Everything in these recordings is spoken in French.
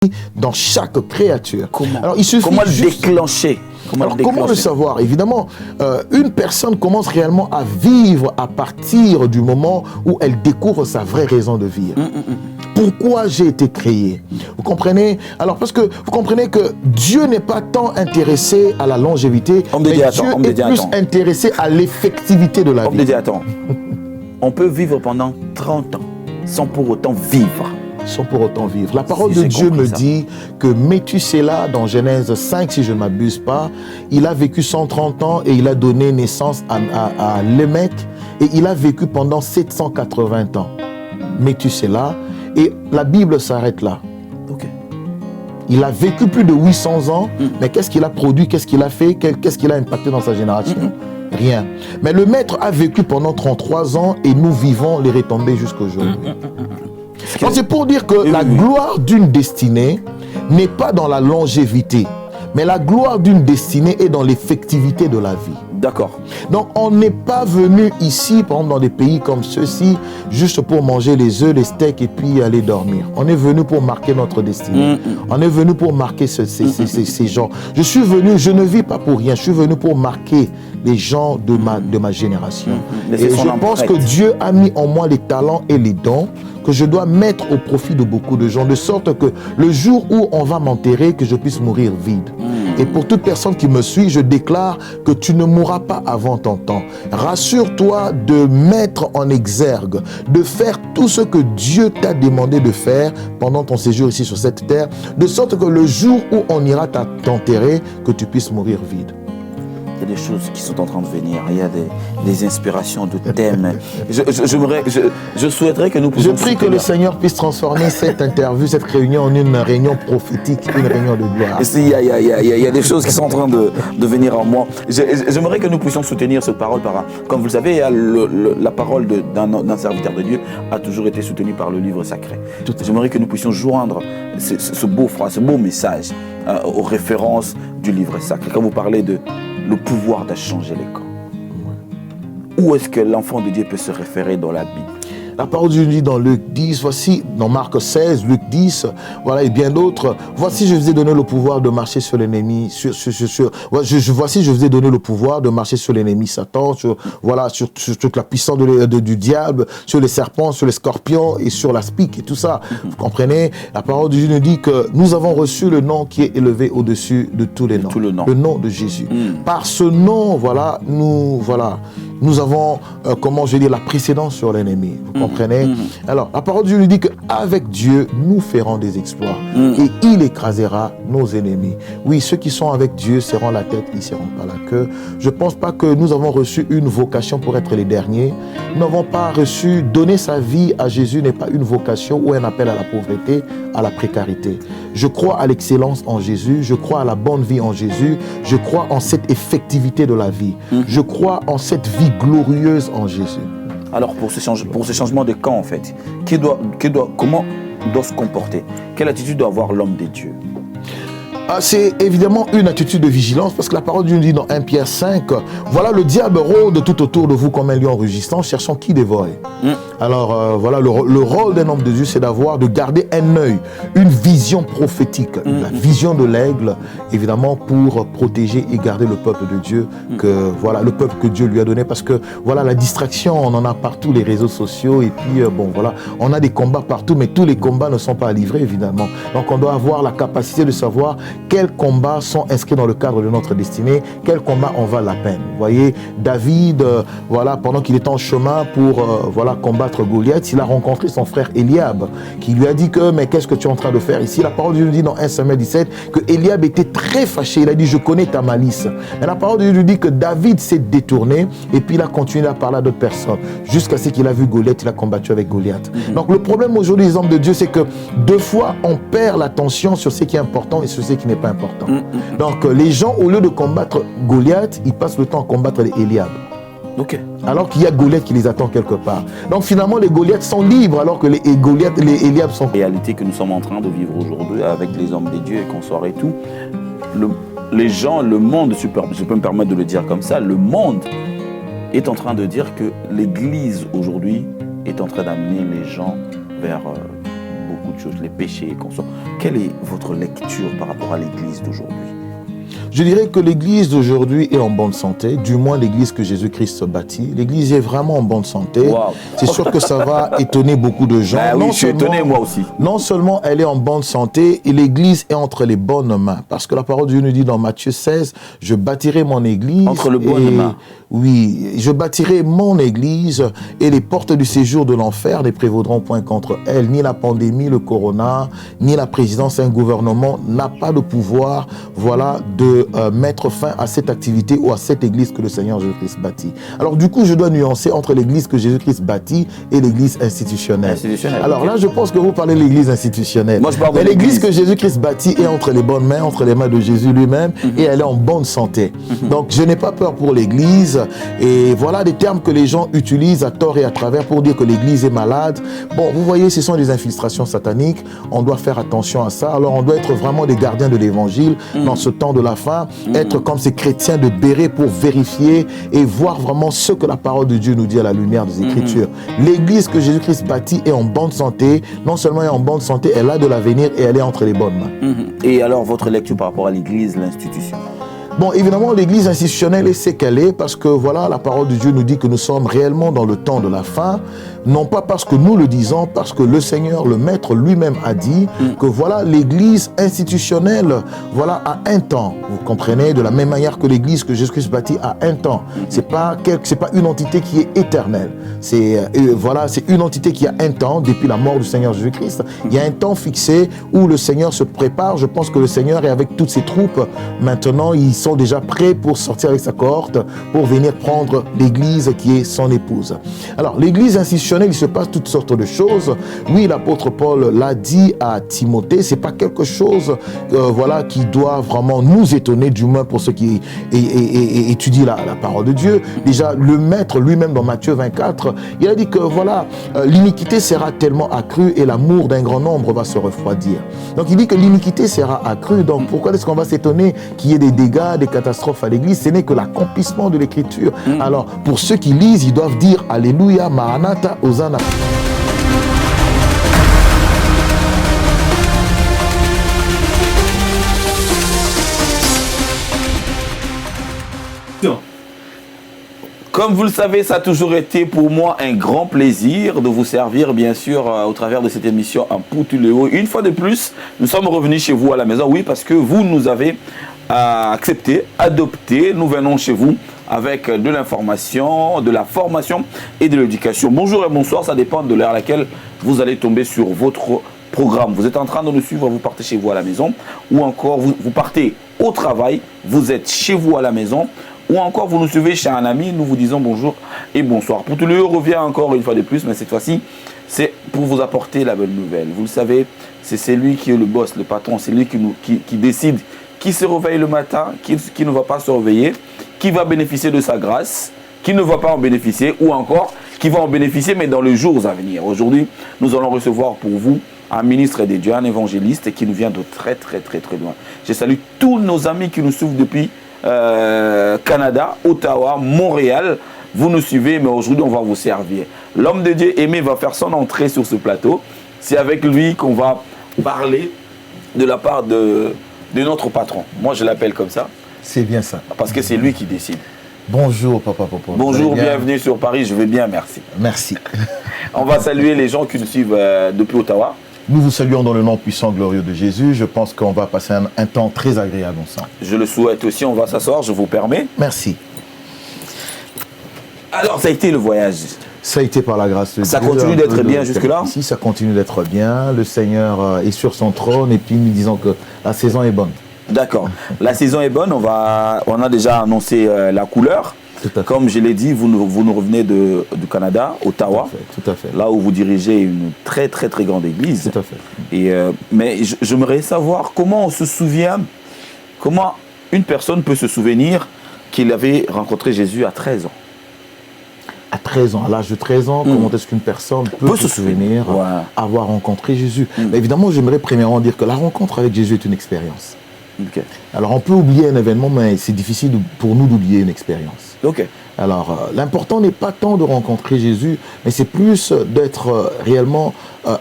vie dans chaque créature. Comment, alors, il suffit comment le déclencher? Comment le savoir? Évidemment, une personne commence réellement à vivre à partir du moment où elle découvre sa vraie raison de vivre. Pourquoi j'ai été créé? Vous comprenez? Alors, parce que vous comprenez que Dieu n'est pas tant intéressé à la longévité, mais Dieu est plus intéressé à l'effectivité de la vie. Attends, on peut vivre pendant 30 ans sans pour autant vivre. Sans pour autant vivre. La parole de Dieu me dit que Méthusela, dans Genèse 5, si je ne m'abuse pas, il a vécu 130 ans et il a donné naissance à Lémec et il a vécu pendant 780 ans. Méthusela, et la Bible s'arrête là. Okay. Il a vécu plus de 800 ans, mais qu'est-ce qu'il a produit, qu'est-ce qu'il a fait, qu'est-ce qu'il a impacté dans sa génération? Rien. Mais le maître a vécu pendant 33 ans et nous vivons les retombées jusqu'aujourd'hui. C'est pour dire que la gloire d'une destinée n'est pas dans la longévité, mais la gloire d'une destinée est dans l'effectivité de la vie. D'accord. Donc on n'est pas venu ici, par exemple dans des pays comme ceux-ci, juste pour manger les œufs, les steaks et puis aller dormir. On est venu pour marquer notre destinée. On est venu pour marquer ces gens. Je suis venu, je ne vis pas pour rien, je suis venu pour marquer les gens de ma génération. Et je pense que Dieu a mis en moi les talents et les dons que je dois mettre au profit de beaucoup de gens, de sorte que le jour où on va m'enterrer, que je puisse mourir vide. Et pour toute personne qui me suit, je déclare que tu ne mourras pas avant ton temps. Rassure-toi de mettre en exergue, de faire tout ce que Dieu t'a demandé de faire pendant ton séjour ici sur cette terre, de sorte que le jour où on ira t'enterrer, que tu puisses mourir vide. Il y a des choses qui sont en train de venir, il y a des inspirations de thèmes. Je souhaiterais que nous puissions... Je prie que le Seigneur puisse transformer cette interview, cette réunion en une réunion prophétique, une réunion de gloire. Il y a des choses qui sont en train de venir en moi. J'aimerais que nous puissions soutenir cette parole par... Comme vous le savez, la parole d'un serviteur de Dieu a toujours été soutenue par le livre sacré. J'aimerais que nous puissions joindre ce beau message aux références du livre sacré. Quand vous parlez de le pouvoir de changer les camps. Où est-ce que l'enfant de Dieu peut se référer dans la Bible? La parole de Dieu dit dans Luc 10, voici, dans Marc 16, Luc 10, voilà, et bien d'autres. Voici, je vous ai donné le pouvoir de marcher sur l'ennemi. Voici, je vous ai donné le pouvoir de marcher sur l'ennemi Satan, sur toute la puissance du diable, sur les serpents, sur les scorpions et sur la spique et tout ça. Vous comprenez? La parole de Dieu nous dit que nous avons reçu le nom qui est élevé au-dessus de tous les noms. Le nom de Jésus. Par ce nom, nous avons, la précédence sur l'ennemi. Vous comprenez? Alors, la parole de Dieu nous dit qu'avec Dieu, nous ferons des exploits. Et il écrasera nos ennemis. Oui, ceux qui sont avec Dieu seront la tête, ils ne seront pas la queue. Je ne pense pas que nous avons reçu une vocation pour être les derniers. Nous n'avons pas reçu, donner sa vie à Jésus n'est pas une vocation ou un appel à la pauvreté, à la précarité. Je crois à l'excellence en Jésus, je crois à la bonne vie en Jésus, je crois en cette effectivité de la vie. Je crois en cette vie glorieuse en Jésus. Alors pour ce changement de camp en fait, comment doit se comporter? Quelle attitude doit avoir l'homme de Dieu? C'est évidemment une attitude de vigilance parce que la parole de Dieu dit dans 1 Pierre 5, voilà, le diable rôde tout autour de vous comme un lion rugissant, cherchant qui dévorer. Alors voilà, le rôle d'un homme de Dieu, c'est de garder un œil, une vision prophétique, la vision de l'aigle, évidemment pour protéger et garder le peuple de Dieu, le peuple que Dieu lui a donné, parce que voilà, la distraction, on en a partout, les réseaux sociaux, et puis on a des combats partout, mais tous les combats ne sont pas à livrer, évidemment. Donc on doit avoir la capacité de savoir quels combats sont inscrits dans le cadre de notre destinée, quels combats en valent la peine. Vous voyez, David, pendant qu'il était en chemin pour combattre Goliath, il a rencontré son frère Eliab, qui lui a dit mais qu'est-ce que tu es en train de faire ici? La parole de Dieu nous dit dans 1 Samuel 17 que Eliab était très fâché. Il a dit, je connais ta malice. Mais la parole de Dieu nous dit que David s'est détourné et puis il a continué à parler à d'autres personnes. Jusqu'à ce qu'il a vu Goliath, il a combattu avec Goliath. Donc le problème aujourd'hui des hommes de Dieu, c'est que deux fois, on perd l'attention sur ce qui est important et sur ce qui n'est pas important. Donc les gens, au lieu de combattre Goliath, ils passent le temps à combattre les Eliab. Alors qu'il y a Goliath qui les attend quelque part. Donc finalement, les Goliaths sont libres alors que les Eliab sont... Réalité que nous sommes en train de vivre aujourd'hui avec les hommes des dieux et consorts et tout, les gens, le monde, je peux me permettre de le dire comme ça, le monde est en train de dire que l'Église aujourd'hui est en train d'amener les gens vers beaucoup de autre chose, les péchés qu'on sort. Quelle est votre lecture par rapport à l'Église d'aujourd'hui? Je dirais que l'Église d'aujourd'hui est en bonne santé, du moins l'Église que Jésus-Christ bâtit. L'Église est vraiment en bonne santé. Wow. C'est sûr que ça va étonner beaucoup de gens. Oui, je suis étonné moi aussi. Non seulement elle est en bonne santé, et l'Église est entre les bonnes mains. Parce que la parole de Dieu nous dit dans Matthieu 16, je bâtirai mon Église. Entre les bonnes mains. Oui, je bâtirai mon Église et les portes du séjour de l'enfer ne prévaudront point contre elle. Ni la pandémie, le corona, ni la présidence, un gouvernement n'a pas de pouvoir, voilà, de mettre fin à cette activité ou à cette Église que le Seigneur Jésus-Christ bâtit. Alors du coup, je dois nuancer entre l'Église que Jésus-Christ bâtit et l'Église institutionnelle. Alors là, je pense que vous parlez de l'Église institutionnelle. Moi, je parle de l'Église que Jésus-Christ bâtit est entre les bonnes mains, entre les mains de Jésus lui-même, et elle est en bonne santé. Donc je n'ai pas peur pour l'Église. Et voilà des termes que les gens utilisent à tort et à travers pour dire que l'Église est malade. Bon, vous voyez, ce sont des infiltrations sataniques. On doit faire attention à ça. Alors, on doit être vraiment des gardiens de l'Évangile dans ce temps de la fin. Être comme ces chrétiens de béret pour vérifier et voir vraiment ce que la parole de Dieu nous dit à la lumière des Écritures. L'Église que Jésus-Christ bâtit est en bonne santé. Non seulement elle est en bonne santé, elle a de l'avenir et elle est entre les bonnes mains. Et alors, votre lecture par rapport à l'Église, l'institution? Bon, évidemment, l'Église institutionnelle est ce qu'elle est parce que, voilà, la parole de Dieu nous dit que nous sommes réellement dans le temps de la fin. Non pas parce que nous le disons, parce que le Seigneur, le Maître lui-même a dit que, voilà, l'Église institutionnelle, voilà, a un temps. Vous comprenez, de la même manière que l'Église que Jésus-Christ bâtit a un temps. C'est pas une entité qui est éternelle. Voilà, c'est une entité qui a un temps depuis la mort du Seigneur Jésus-Christ. Il y a un temps fixé où le Seigneur se prépare. Je pense que le Seigneur est avec toutes ses troupes. Maintenant, ils sont déjà prêts pour sortir avec sa cohorte, pour venir prendre l'Église qui est son épouse. Alors, l'Église institutionnelle, il se passe toutes sortes de choses. Oui, l'apôtre Paul l'a dit à Timothée, c'est pas quelque chose voilà, qui doit vraiment nous étonner, du moins pour ceux qui étudient la parole de Dieu. Déjà, le Maître lui-même dans Matthieu 24, il a dit que voilà, l'iniquité sera tellement accrue et l'amour d'un grand nombre va se refroidir. Donc, il dit que l'iniquité sera accrue. Donc, pourquoi est-ce qu'on va s'étonner qu'il y ait des dégâts, des catastrophes à l'Église? Ce n'est que l'accomplissement de l'Écriture. Alors, pour ceux qui lisent, ils doivent dire Alléluia, Maranatha, Hosanna. Comme vous le savez, ça a toujours été pour moi un grand plaisir de vous servir, bien sûr, au travers de cette émission en Poutuléo. Une fois de plus, nous sommes revenus chez vous à la maison, oui, parce que vous nous avez accepté, adopté. Nous venons chez vous avec de l'information, de la formation et de l'éducation. Bonjour et bonsoir, ça dépend de l'heure à laquelle vous allez tomber sur votre programme. Vous êtes en train de nous suivre, vous partez chez vous à la maison, ou encore vous partez au travail, vous êtes chez vous à la maison, ou encore vous nous suivez chez un ami, nous vous disons bonjour et bonsoir. Poutuléo revient encore une fois de plus, mais cette fois-ci, c'est pour vous apporter la bonne nouvelle. Vous le savez, c'est lui qui est le boss, le patron, c'est lui qui décide qui se réveille le matin, qui ne va pas se réveiller, qui va bénéficier de sa grâce, qui ne va pas en bénéficier, ou encore qui va en bénéficier, mais dans les jours à venir. Aujourd'hui, nous allons recevoir pour vous un ministre des dieux, un évangéliste qui nous vient de très loin. Je salue tous nos amis qui nous suivent depuis Canada, Ottawa, Montréal. Vous nous suivez, mais aujourd'hui, on va vous servir. L'homme de Dieu aimé va faire son entrée sur ce plateau. C'est avec lui qu'on va parler de la part de notre patron. Moi, je l'appelle comme ça. C'est bien ça. Parce que c'est lui qui décide. Bonjour, Papa Popo. Bonjour, bienvenue sur Paris. Je vais bien, merci. Merci. On va saluer les gens qui nous suivent depuis Ottawa. Nous vous saluons dans le nom puissant, glorieux de Jésus. Je pense qu'on va passer un temps très agréable ensemble. Je le souhaite aussi. On va s'asseoir, je vous permets. Merci. Alors, ça a été le voyage. Ça a été par la grâce de Dieu. Ça continue d'être bien jusque-là? Si, ça continue d'être bien. Le Seigneur est sur son trône et puis nous disons que la saison est bonne. D'accord. La saison est bonne. On a déjà annoncé la couleur. Comme je l'ai dit, vous nous revenez du Canada, Ottawa. Tout à fait. Là où vous dirigez une très grande église. Tout à fait. Et, mais j'aimerais savoir comment on se souvient, comment une personne peut se souvenir qu'il avait rencontré Jésus à 13 ans. À 13 ans, à l'âge de 13 ans, comment est-ce qu'une personne peut se souvenir avoir rencontré Jésus? Mais évidemment, j'aimerais premièrement dire que la rencontre avec Jésus est une expérience. Okay. Alors, on peut oublier un événement, mais c'est difficile pour nous d'oublier une expérience. Ok. Alors, l'important n'est pas tant de rencontrer Jésus, mais c'est plus d'être réellement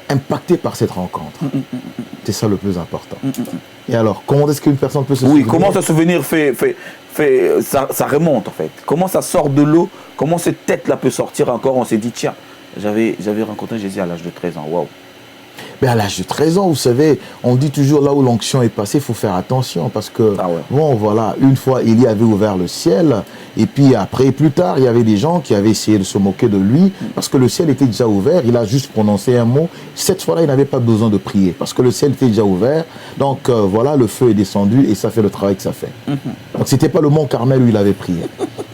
impacté par cette rencontre. C'est ça le plus important. Et alors, comment est-ce qu'une personne peut se souvenir? Oui, comment ce souvenir ça remonte en fait. Comment ça sort de l'eau? Comment cette tête-là peut sortir encore? On s'est dit, tiens, j'avais rencontré Jésus à l'âge de 13 ans. Waouh. Mais à l'âge de 13 ans, vous savez, on dit toujours là où l'onction est passée, il faut faire attention parce que, bon, voilà, une fois, Élie avait ouvert le ciel et puis après, plus tard, il y avait des gens qui avaient essayé de se moquer de lui parce que le ciel était déjà ouvert, il a juste prononcé un mot. Cette fois-là, il n'avait pas besoin de prier parce que le ciel était déjà ouvert. Donc, voilà, le feu est descendu et ça fait le travail que ça fait. Donc, ce n'était pas le mont Carmel où il avait prié.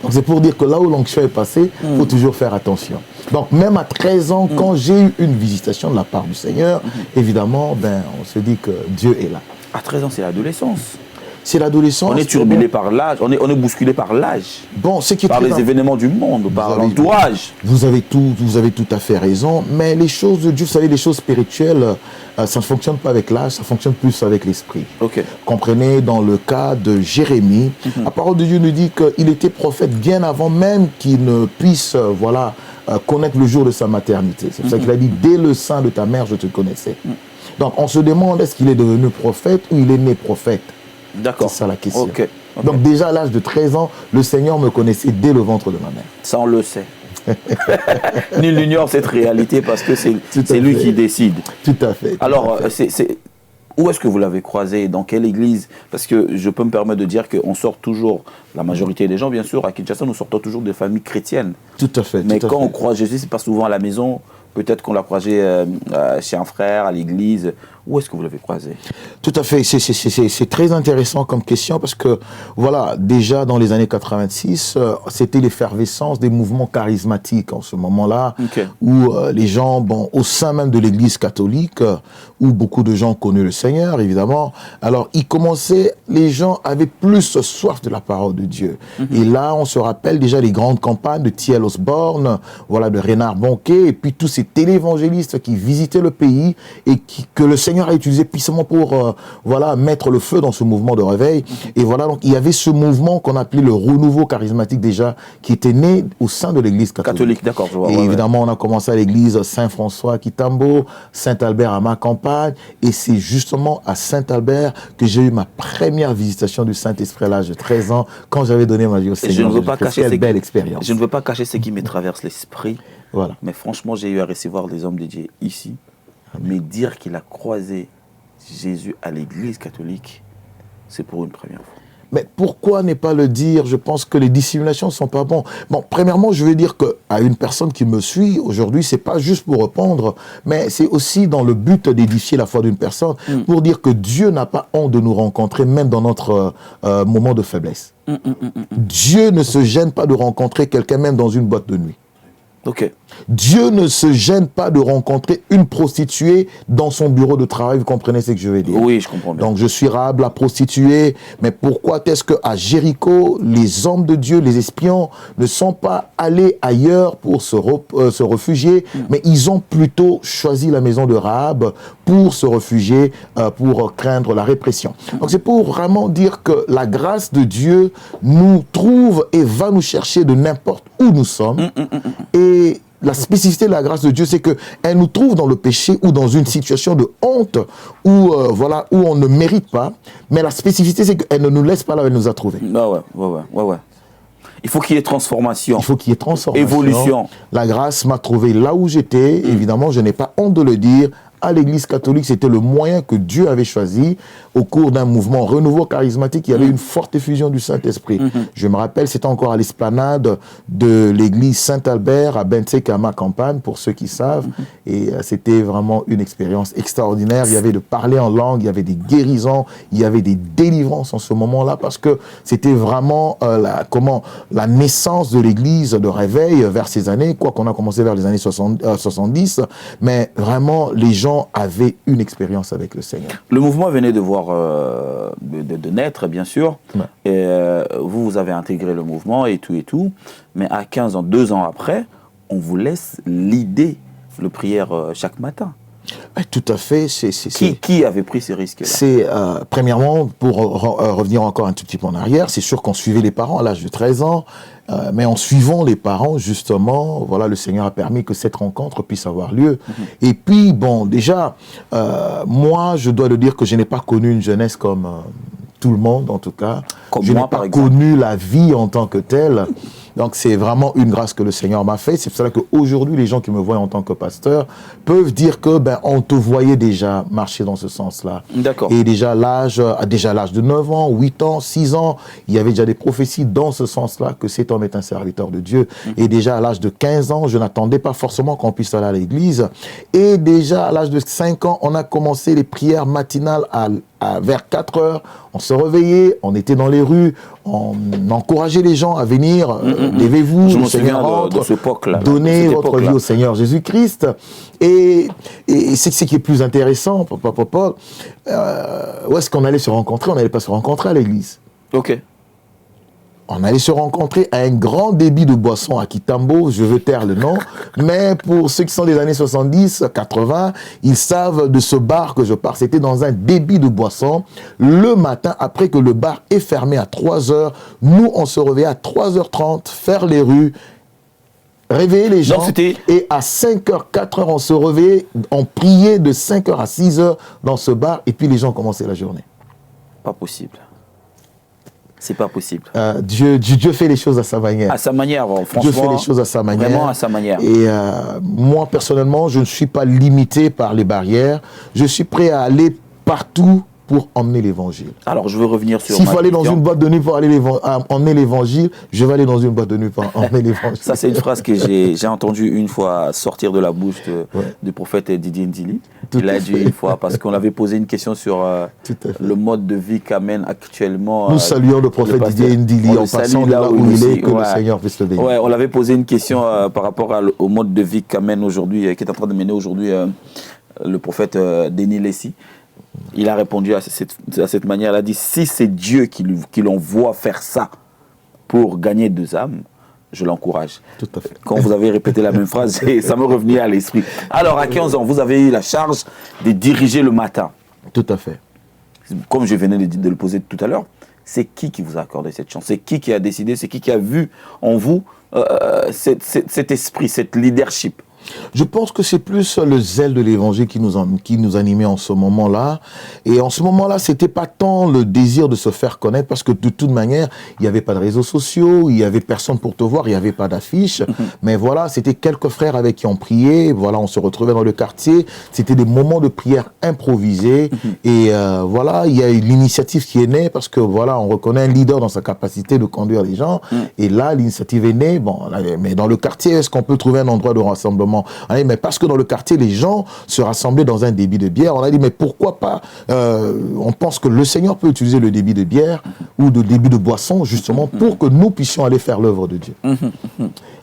Donc, c'est pour dire que là où l'onction est passée, il faut toujours faire attention. Donc, même à 13 ans, quand j'ai eu une visitation de la part du Seigneur, évidemment, on se dit que Dieu est là. À 13 ans, c'est l'adolescence. C'est l'adolescence. On est turbulé par l'âge, on est bousculé par l'âge. Bon, ce qui est par les événements du monde, par l'entourage. Vous avez tout à fait raison. Mais les choses de Dieu, vous savez, les choses spirituelles, ça ne fonctionne pas avec l'âge, ça fonctionne plus avec l'esprit. Okay. Comprenez, dans le cas de Jérémie, la parole de Dieu nous dit qu'il était prophète bien avant même qu'il ne puisse, connaître le jour de sa maternité. C'est pour ça qu'il a dit, dès le sein de ta mère, je te connaissais. Donc, on se demande, est-ce qu'il est devenu prophète ou il est né prophète? D'accord. C'est ça la question. Okay. Donc, déjà à l'âge de 13 ans, le Seigneur me connaissait dès le ventre de ma mère. Ça, on le sait. Nul n'ignore cette réalité parce que c'est lui qui décide. Tout à fait. Alors, où est-ce que vous l'avez croisé? Dans quelle église? Parce que je peux me permettre de dire qu'on sort toujours, la majorité des gens, bien sûr, à Kinshasa, nous sortons toujours des familles chrétiennes. Tout à fait. Mais quand on croise Jésus, c'est pas souvent à la maison. Peut-être qu'on l'a croisé chez un frère, à l'église. Où est-ce que vous l'avez croisé? Tout à fait. C'est très intéressant comme question parce que, voilà, déjà dans les années 86, c'était l'effervescence des mouvements charismatiques en ce moment-là, où les gens, bon, au sein même de l'église catholique, où beaucoup de gens connaissent le Seigneur, évidemment, alors les gens avaient plus soif de la parole de Dieu. Et là, on se rappelle déjà les grandes campagnes de T.L. Osborne, voilà, de Reinhard Bonnke, et puis tous ces télévangélistes qui visitaient le pays et que le Seigneur a utilisé puissamment pour mettre le feu dans ce mouvement de réveil. Et voilà, donc il y avait ce mouvement qu'on appelait le renouveau charismatique déjà, qui était né au sein de l'église catholique. D'accord, je vois. Et évidemment, on a commencé à l'église Saint-François à Kitambo, Saint-Albert à ma campagne, et c'est justement à Saint-Albert que j'ai eu ma première visitation du Saint-Esprit à l'âge de 13 ans, quand j'avais donné ma vie au Seigneur. Je ne veux pas cacher quelle belle expérience. Je ne veux pas cacher ce qui me traverse l'esprit. Voilà. Mais franchement, j'ai eu à recevoir des hommes de Dieu ici. Mais dire qu'il a croisé Jésus à l'église catholique, c'est pour une première fois. Mais pourquoi ne pas le dire? Je pense que les dissimulations ne sont pas bonnes. Bon, premièrement, je veux dire qu'à une personne qui me suit aujourd'hui, c'est pas juste pour répondre, mais c'est aussi dans le but d'édifier la foi d'une personne, pour dire que Dieu n'a pas honte de nous rencontrer, même dans notre moment de faiblesse. Dieu ne se gêne pas de rencontrer quelqu'un, même dans une boîte de nuit. Okay. Dieu ne se gêne pas de rencontrer une prostituée dans son bureau de travail. Vous comprenez ce que je veux dire? Oui, je comprends bien. Donc, je suis Rahab, la prostituée. Mais pourquoi est-ce qu'à Jéricho, les hommes de Dieu, les espions, ne sont pas allés ailleurs pour se réfugier, mais ils ont plutôt choisi la maison de Rahab pour se réfugier, pour craindre la répression. Donc, c'est pour vraiment dire que la grâce de Dieu nous trouve et va nous chercher de n'importe où nous sommes. Et la spécificité de la grâce de Dieu, c'est qu'elle nous trouve dans le péché ou dans une situation de honte où on ne mérite pas. Mais la spécificité, c'est qu'elle ne nous laisse pas là où elle nous a trouvés. Ouais. Il faut qu'il y ait transformation. Il faut qu'il y ait transformation. Évolution. La grâce m'a trouvé là où j'étais. Évidemment, je n'ai pas honte de le dire. À l'église catholique, c'était le moyen que Dieu avait choisi au cours d'un mouvement renouveau charismatique. Il y avait une forte effusion du Saint-Esprit. Je me rappelle, c'était encore à l'esplanade de l'église Saint-Albert à Bensek à ma campagne, pour ceux qui savent. Et c'était vraiment une expérience extraordinaire. Il y avait de parler en langue, il y avait des guérisons, il y avait des délivrances en ce moment-là, parce que c'était vraiment la naissance de l'église de réveil vers ces années, quoi qu'on a commencé vers les années 70, mais vraiment les gens avaient une expérience avec le Seigneur. Le mouvement venait de voir de naître, bien sûr. Ouais. Et vous avez intégré le mouvement et tout. Mais à 15 ans, 2 ans après, on vous laisse l'idée, le prière chaque matin. Tout à fait. Qui avait pris ces risques-là? C'est, premièrement, pour revenir encore un tout petit peu en arrière, c'est sûr qu'on suivait les parents à l'âge de 13 ans, mais en suivant les parents, justement, voilà, le Seigneur a permis que cette rencontre puisse avoir lieu. Et puis, bon, déjà, moi, je dois le dire que je n'ai pas connu une jeunesse comme tout le monde, en tout cas. Comme je moi, n'ai pas par exemple. connu la vie en tant que telle. Donc c'est vraiment une grâce que le Seigneur m'a fait. C'est pour cela qu'aujourd'hui, les gens qui me voient en tant que pasteur peuvent dire que on te voyait déjà marcher dans ce sens-là. D'accord. Et déjà à l'âge de 9 ans, 8 ans, 6 ans, il y avait déjà des prophéties dans ce sens-là que cet homme est un serviteur de Dieu. Et déjà à l'âge de 15 ans, je n'attendais pas forcément qu'on puisse aller à l'église. Et déjà à l'âge de 5 ans, on a commencé les prières matinales vers 4 heures. On se réveillait, on était dans les rues, on encourageait les gens à venir. Levez-vous, je me le Seigneur souviens rentre, de cette époque-là. donnez votre vie au Seigneur Jésus-Christ. Et c'est ce qui est plus intéressant, Paul. Où est-ce qu'on allait se rencontrer? On n'allait pas se rencontrer à l'église. Ok. On allait se rencontrer à un grand débit de boissons à Kitambo, je veux taire le nom, mais pour ceux qui sont des années 70, 80, ils savent de ce bar que je parle. C'était dans un débit de boissons. Le matin, après que le bar est fermé à 3 heures, nous, on se réveillait à 3h30, faire les rues, réveiller les gens. Et à 5h, 4h, on se réveillait, on priait de 5h à 6h dans ce bar, et puis les gens commençaient la journée. Pas possible. C'est pas possible. Dieu fait les choses à sa manière. À sa manière, franchement. Dieu fait les choses à sa manière. Vraiment à sa manière. Et moi, personnellement, je ne suis pas limité par les barrières. Je suis prêt à aller partout pour emmener l'évangile. Alors, je veux revenir sur s'il faut aller dans une boîte de nuit pour aller emmener l'évangile, je vais aller dans une boîte de nuit pour emmener l'évangile. Ça, c'est une phrase que j'ai entendue une fois sortir de la bouche du prophète Didier Ndili. Il a dit une fois, parce qu'on avait posé une question sur le mode de vie qu'amène actuellement. Nous saluons le prophète Didier Ndili en passant de là où il est, que le Seigneur puisse le bénir. Ouais, on avait posé une question par rapport au mode de vie qu'amène aujourd'hui, qui est en train de mener aujourd'hui le prophète Denis Lessi. Il a répondu à cette manière, il a dit, si c'est Dieu qui l'envoie faire ça pour gagner 2 âmes, je l'encourage. Tout à fait. Quand vous avez répété la même phrase, ça me revenait à l'esprit. Alors, à 15 ans, vous avez eu la charge de diriger le matin. Tout à fait. Comme je venais de le poser tout à l'heure, c'est qui vous a accordé cette chance? C'est qui a décidé? C'est qui a vu en vous cet esprit, cette leadership? Je pense que c'est plus le zèle de l'évangile qui nous animait en ce moment-là. Et en ce moment-là, c'était pas tant le désir de se faire connaître, parce que de toute manière, il n'y avait pas de réseaux sociaux, il n'y avait personne pour te voir, il n'y avait pas d'affiches. Mais voilà, c'était quelques frères avec qui on priait. Voilà, on se retrouvait dans le quartier. C'était des moments de prière improvisés. Et voilà, il y a eu l'initiative qui est née, parce que voilà, on reconnaît un leader dans sa capacité de conduire les gens. Et là, l'initiative est née. Bon, là, mais dans le quartier, est-ce qu'on peut trouver un endroit de rassemblement? On a dit, mais parce que dans le quartier, les gens se rassemblaient dans un débit de bière. On a dit, mais pourquoi pas on pense que le Seigneur peut utiliser le débit de bière ou le débit de boisson, justement, pour que nous puissions aller faire l'œuvre de Dieu.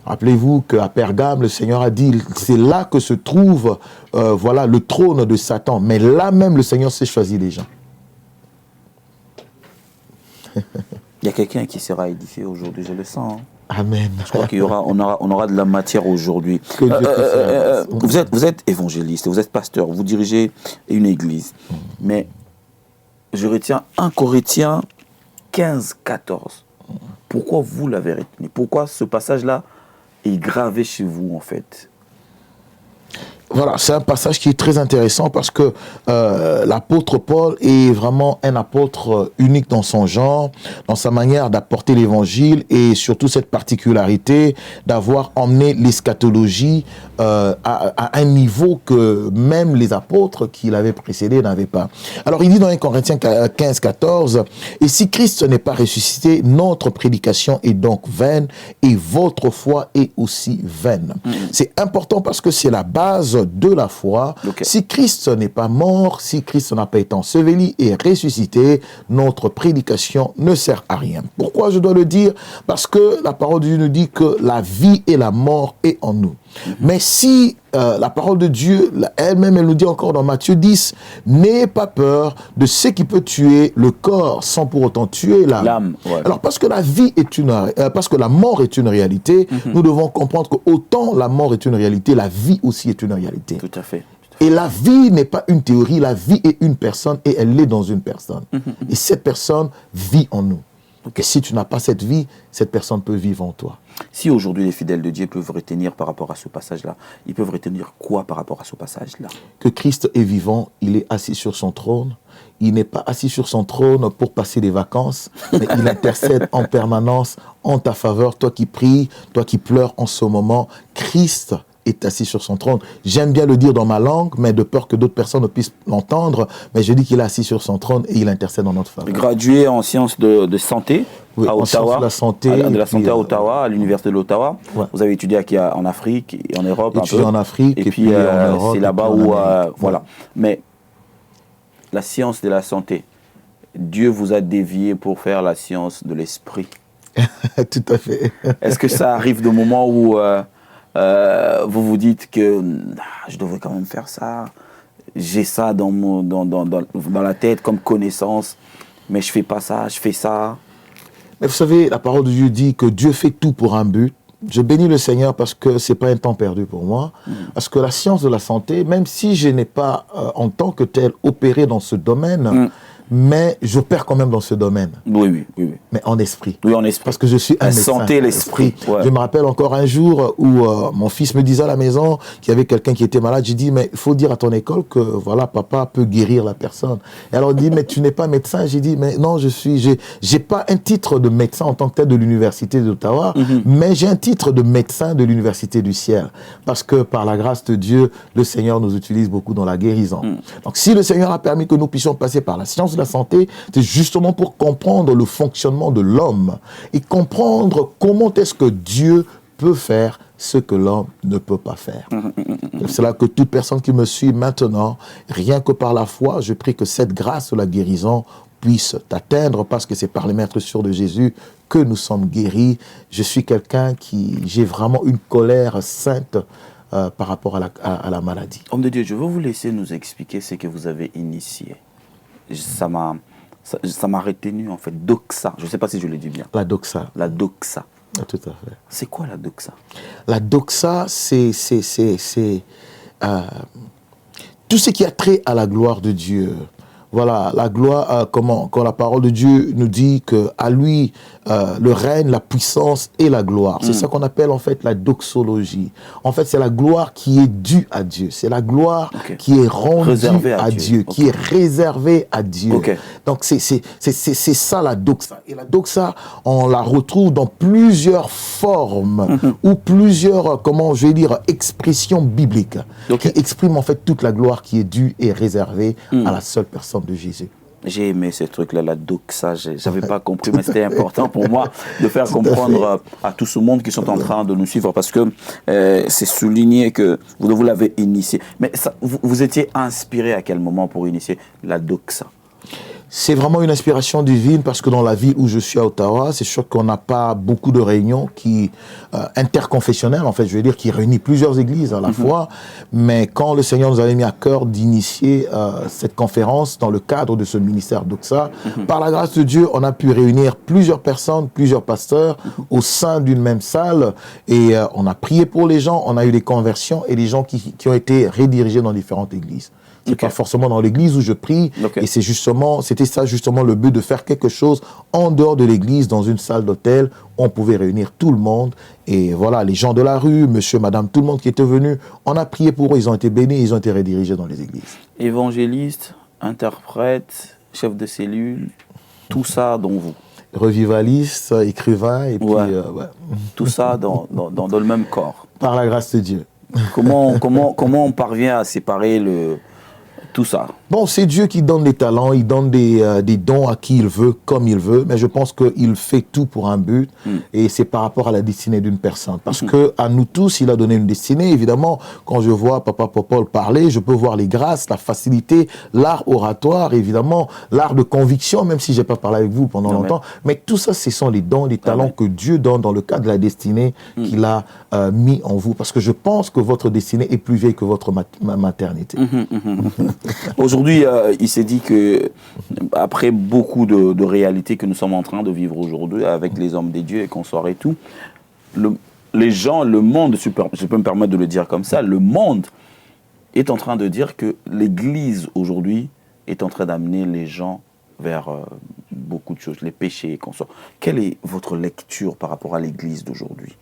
Rappelez-vous qu'à Pergame, le Seigneur a dit, c'est là que se trouve voilà, le trône de Satan. Mais là même, le Seigneur s'est choisi les gens. Il y a quelqu'un qui sera édifié aujourd'hui, je le sens. Amen. Je crois on aura de la matière aujourd'hui. Vous êtes évangéliste, vous êtes pasteur, vous dirigez une église. Mais je retiens 1 Corinthiens 15, 14. Pourquoi vous l'avez retenu? Pourquoi ce passage-là est gravé chez vous, en fait? Voilà, c'est un passage qui est très intéressant parce que l'apôtre Paul est vraiment un apôtre unique dans son genre, dans sa manière d'apporter l'évangile et surtout cette particularité d'avoir emmené l'eschatologie à un niveau que même les apôtres qui l'avaient précédé n'avaient pas. Alors il dit dans 1 Corinthiens 15, 14, « Et si Christ n'est pas ressuscité, notre prédication est donc vaine et votre foi est aussi vaine. » C'est important parce que c'est la base de la foi. Si Christ n'est pas mort, si Christ n'a pas été enseveli et ressuscité, notre prédication ne sert à rien. Pourquoi je dois le dire? Parce que la parole de Dieu nous dit que la vie et la mort est en nous. Mais si la parole de Dieu, elle-même, elle nous dit encore dans Matthieu 10, n'ayez pas peur de ce qui peut tuer le corps sans pour autant tuer l'âme. Ouais. Alors parce que la vie est parce que la mort est une réalité, nous devons comprendre que autant la mort est une réalité, la vie aussi est une réalité. Tout à fait. Et la vie n'est pas une théorie, la vie est une personne et elle est dans une personne. Et cette personne vit en nous. Et si tu n'as pas cette vie, cette personne peut vivre en toi. Si aujourd'hui les fidèles de Dieu peuvent retenir par rapport à ce passage-là, ils peuvent retenir quoi par rapport à ce passage-là? Que Christ est vivant, il est assis sur son trône. Il n'est pas assis sur son trône pour passer des vacances, mais il intercède en permanence en ta faveur. Toi qui pries, toi qui pleures en ce moment, Christ est assis sur son trône. J'aime bien le dire dans ma langue, mais de peur que d'autres personnes ne puissent l'entendre, mais je dis qu'il est assis sur son trône et il intercède en notre faveur. Gradué en sciences de santé à Ottawa, de la santé, à Ottawa, à l'université de l'Ottawa. Ouais. Vous avez étudié en Afrique et en Europe un peu. En Afrique et puis en Europe. C'est là-bas où voilà. Mais la science de la santé, Dieu vous a dévié pour faire la science de l'esprit. Tout à fait. Est-ce que ça arrive de moments où vous vous dites que je devrais quand même faire ça, j'ai ça dans la tête comme connaissance, mais je fais pas ça, je fais ça. Mais vous savez, la parole de Dieu dit que Dieu fait tout pour un but. Je bénis le Seigneur parce que ce n'est pas un temps perdu pour moi. Parce que la science de la santé, même si je n'ai pas en tant que tel opéré dans ce domaine, mais j'opère quand même dans ce domaine. Oui. Mais en esprit. Oui, en esprit. Parce que je suis un médecin. Santé, l'esprit. Ouais. Je me rappelle encore un jour où mon fils me disait à la maison qu'il y avait quelqu'un qui était malade. J'ai dit, mais il faut dire à ton école que voilà, papa peut guérir la personne. Et alors il dit, mais tu n'es pas médecin. J'ai dit, mais non, j'ai pas un titre de médecin en tant que tel de l'université d'Ottawa, mais j'ai un titre de médecin de l'université du ciel. Parce que par la grâce de Dieu, le Seigneur nous utilise beaucoup dans la guérison. Donc si le Seigneur a permis que nous puissions passer par la science de la santé, c'est justement pour comprendre le fonctionnement de l'homme et comprendre comment est-ce que Dieu peut faire ce que l'homme ne peut pas faire. C'est là que toute personne qui me suit maintenant, rien que par la foi, je prie que cette grâce de la guérison puisse t'atteindre parce que c'est par les maîtres sûrs de Jésus que nous sommes guéris. Je suis quelqu'un j'ai vraiment une colère sainte par rapport à la maladie. Homme de Dieu, je veux vous laisser nous expliquer ce que vous avez initié. Ça m'a retenu en fait, doxa. Je ne sais pas si je le dis bien. La doxa. La doxa. Tout à fait. C'est quoi la doxa? La doxa, c'est tout ce qui a trait à la gloire de Dieu. Voilà, la gloire, quand la parole de Dieu nous dit qu'à lui, le règne, la puissance et la gloire. C'est ça qu'on appelle en fait la doxologie. En fait, c'est la gloire qui est due à Dieu. C'est la gloire qui est rendue à Dieu, qui est réservée à Dieu. Donc, c'est ça la doxa. Et la doxa, on la retrouve dans plusieurs formes ou plusieurs, expressions bibliques qui expriment en fait toute la gloire qui est due et réservée à la seule personne de Jésus. J'ai aimé ce truc-là, la doxa. Je n'avais pas compris, mais c'était important pour moi de faire comprendre à tout ce monde qui sont en train de nous suivre parce que c'est souligné que vous l'avez initié. Mais ça, vous étiez inspiré à quel moment pour initier la doxa? C'est vraiment une inspiration divine parce que dans la ville où je suis à Ottawa, c'est sûr qu'on n'a pas beaucoup de réunions interconfessionnelles, en fait, je veux dire, qui réunissent plusieurs églises à la fois. Mais quand le Seigneur nous avait mis à cœur d'initier cette conférence dans le cadre de ce ministère Doxa, par la grâce de Dieu, on a pu réunir plusieurs personnes, plusieurs pasteurs au sein d'une même salle et on a prié pour les gens, on a eu des conversions et des gens qui ont été redirigés dans différentes églises. C'est pas forcément dans l'église où je prie. Et c'était ça justement le but de faire quelque chose en dehors de l'église, dans une salle d'hôtel. On pouvait réunir tout le monde. Et voilà, les gens de la rue, monsieur, madame, tout le monde qui était venu. On a prié pour eux, ils ont été bénis, ils ont été redirigés dans les églises. Évangéliste, interprète, chef de cellule, tout ça dont vous. Revivaliste, écrivain, et puis... Tout ça dans le même corps. Par la grâce de Dieu. Comment on parvient à séparer tout ça? Bon, c'est Dieu qui donne des talents, il donne des dons à qui il veut, comme il veut, mais je pense qu'il fait tout pour un but, et c'est par rapport à la destinée d'une personne. Parce que à nous tous, il a donné une destinée. Évidemment, quand je vois Papa Popol parler, je peux voir les grâces, la facilité, l'art oratoire, évidemment, l'art de conviction, même si je n'ai pas parlé avec vous pendant longtemps, mais tout ça, ce sont les dons, les talents que Dieu donne dans le cadre de la destinée qu'il a mis en vous. Parce que je pense que votre destinée est plus vieille que votre maternité. Aujourd'hui, il s'est dit que après beaucoup de réalités que nous sommes en train de vivre aujourd'hui avec les hommes des dieux et consorts et tout, les gens, le monde, je peux me permettre de le dire comme ça, le monde est en train de dire que l'Église aujourd'hui est en train d'amener les gens vers beaucoup de choses, les péchés et consorts. Quelle est votre lecture par rapport à l'Église d'aujourd'hui?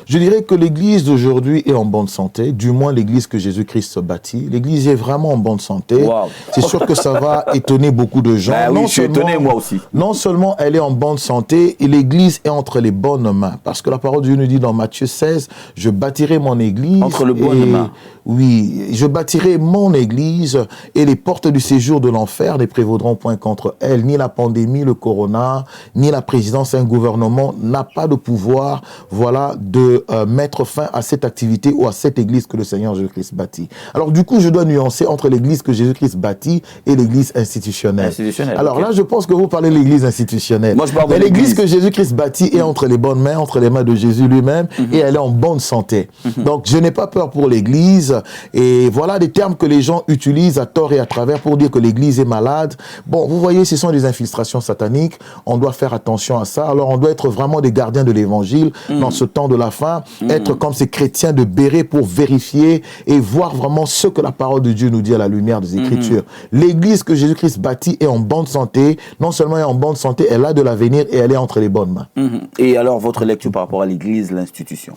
Je dirais que l'Église d'aujourd'hui est en bonne santé, du moins l'Église que Jésus-Christ bâtit. L'Église est vraiment en bonne santé. Wow. C'est sûr que ça va étonner beaucoup de gens. Ben oui, je suis étonné moi aussi. Non seulement elle est en bonne santé, et l'Église est entre les bonnes mains. Parce que la parole de Dieu nous dit dans Matthieu 16, « Je bâtirai mon Église. » Entre les bonnes mains. Oui, je bâtirai mon Église et les portes du séjour de l'enfer ne prévaudront point contre elle. Ni la pandémie, le corona, ni la présidence, un gouvernement n'a pas de pouvoir, voilà, de mettre fin à cette activité ou à cette Église que le Seigneur Jésus-Christ bâtit. Alors du coup, je dois nuancer entre l'Église que Jésus-Christ bâtit et l'Église institutionnelle. Alors là, je pense que vous parlez de l'Église institutionnelle. Moi, je parle de l'Église que Jésus-Christ bâtit est entre les bonnes mains, entre les mains de Jésus lui-même, et elle est en bonne santé. Donc, je n'ai pas peur pour l'Église. Et voilà des termes que les gens utilisent à tort et à travers pour dire que l'Église est malade. Bon, vous voyez, ce sont des infiltrations sataniques. On doit faire attention à ça. Alors, on doit être vraiment des gardiens de l'Évangile dans ce temps de la fin. Être comme ces chrétiens de béret pour vérifier et voir vraiment ce que la parole de Dieu nous dit à la lumière des Écritures. L'Église que Jésus-Christ bâtit est en bonne santé. Non seulement elle est en bonne santé, elle a de l'avenir et elle est entre les bonnes mains. Et alors, votre lecture par rapport à l'Église, l'institution?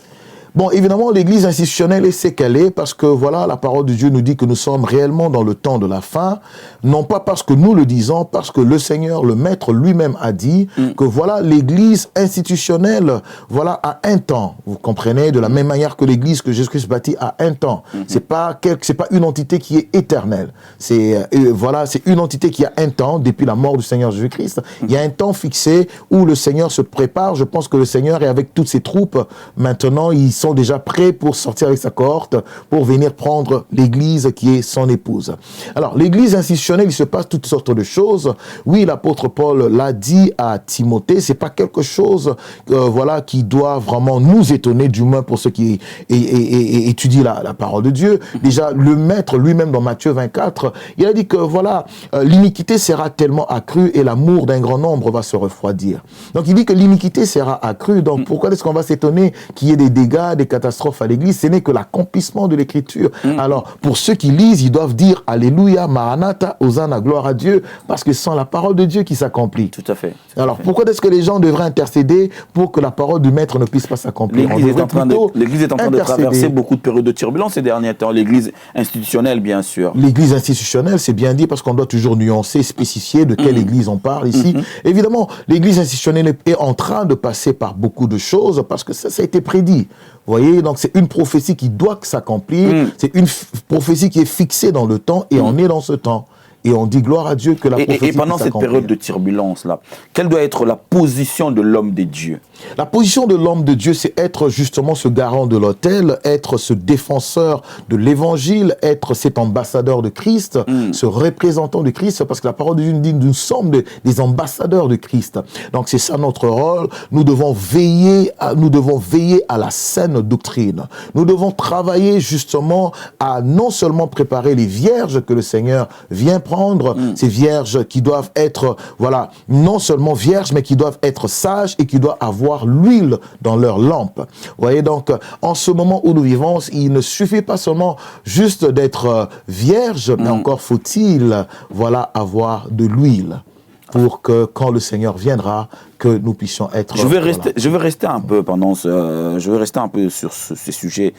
Bon, évidemment, l'Église institutionnelle est ce qu'elle est parce que, voilà, la parole de Dieu nous dit que nous sommes réellement dans le temps de la fin, non pas parce que nous le disons, parce que le Seigneur, le Maître lui-même a dit que, voilà, l'Église institutionnelle, voilà, a un temps. Vous comprenez, de la même manière que l'Église que Jésus-Christ bâtit a un temps. C'est pas une entité qui est éternelle. C'est, voilà, c'est une entité qui a un temps depuis la mort du Seigneur Jésus-Christ. Il y a un temps fixé où le Seigneur se prépare. Je pense que le Seigneur est avec toutes ses troupes. Maintenant, ils sont déjà prêts pour sortir avec sa cohorte, pour venir prendre l'Église qui est son épouse. Alors, l'Église institutionnelle, il se passe toutes sortes de choses. Oui, l'apôtre Paul l'a dit à Timothée, c'est pas quelque chose voilà, qui doit vraiment nous étonner, du moins pour ceux qui étudient la parole de Dieu. Déjà, le Maître lui-même dans Matthieu 24, il a dit que voilà, l'iniquité sera tellement accrue et l'amour d'un grand nombre va se refroidir. Donc, il dit que l'iniquité sera accrue. Donc, pourquoi est-ce qu'on va s'étonner qu'il y ait des dégâts, des catastrophes à l'Église? Ce n'est que l'accomplissement de l'Écriture. Alors, pour ceux qui lisent, ils doivent dire Alléluia, Maranatha, Hosanna, gloire à Dieu, parce que c'est la parole de Dieu qui s'accomplit. Tout à fait. Alors, pourquoi est-ce que les gens devraient intercéder pour que la parole du Maître ne puisse pas s'accomplir? L'Église est en train de traverser beaucoup de périodes de turbulence ces derniers temps. L'Église institutionnelle, bien sûr. L'Église institutionnelle, c'est bien dit, parce qu'on doit toujours nuancer, spécifier de quelle Église on parle ici. Évidemment, l'Église institutionnelle est en train de passer par beaucoup de choses, parce que ça a été prédit. Vous voyez, donc c'est une prophétie qui doit s'accomplir, c'est une prophétie qui est fixée dans le temps, et on est dans ce temps. Et on dit gloire à Dieu que la prophétie et pendant cette période de turbulence-là, quelle doit être la position de l'homme de Dieu? La position de l'homme de Dieu, c'est être justement ce garant de l'autel, être ce défenseur de l'évangile, être cet ambassadeur de Christ, ce représentant de Christ, parce que la parole de Dieu nous dit que nous sommes des ambassadeurs de Christ. Donc c'est ça notre rôle. Nous devons veiller à la saine doctrine. Nous devons travailler justement à non seulement préparer les vierges que le Seigneur vient prendre, ces vierges qui doivent être, voilà, non seulement vierges, mais qui doivent être sages et qui doivent avoir l'huile dans leur lampe. Vous voyez, donc, en ce moment où nous vivons, il ne suffit pas seulement juste d'être vierge, mais encore faut-il, voilà, avoir de l'huile pour que quand le Seigneur viendra, que nous puissions être... Je vais rester un peu sur ces sujets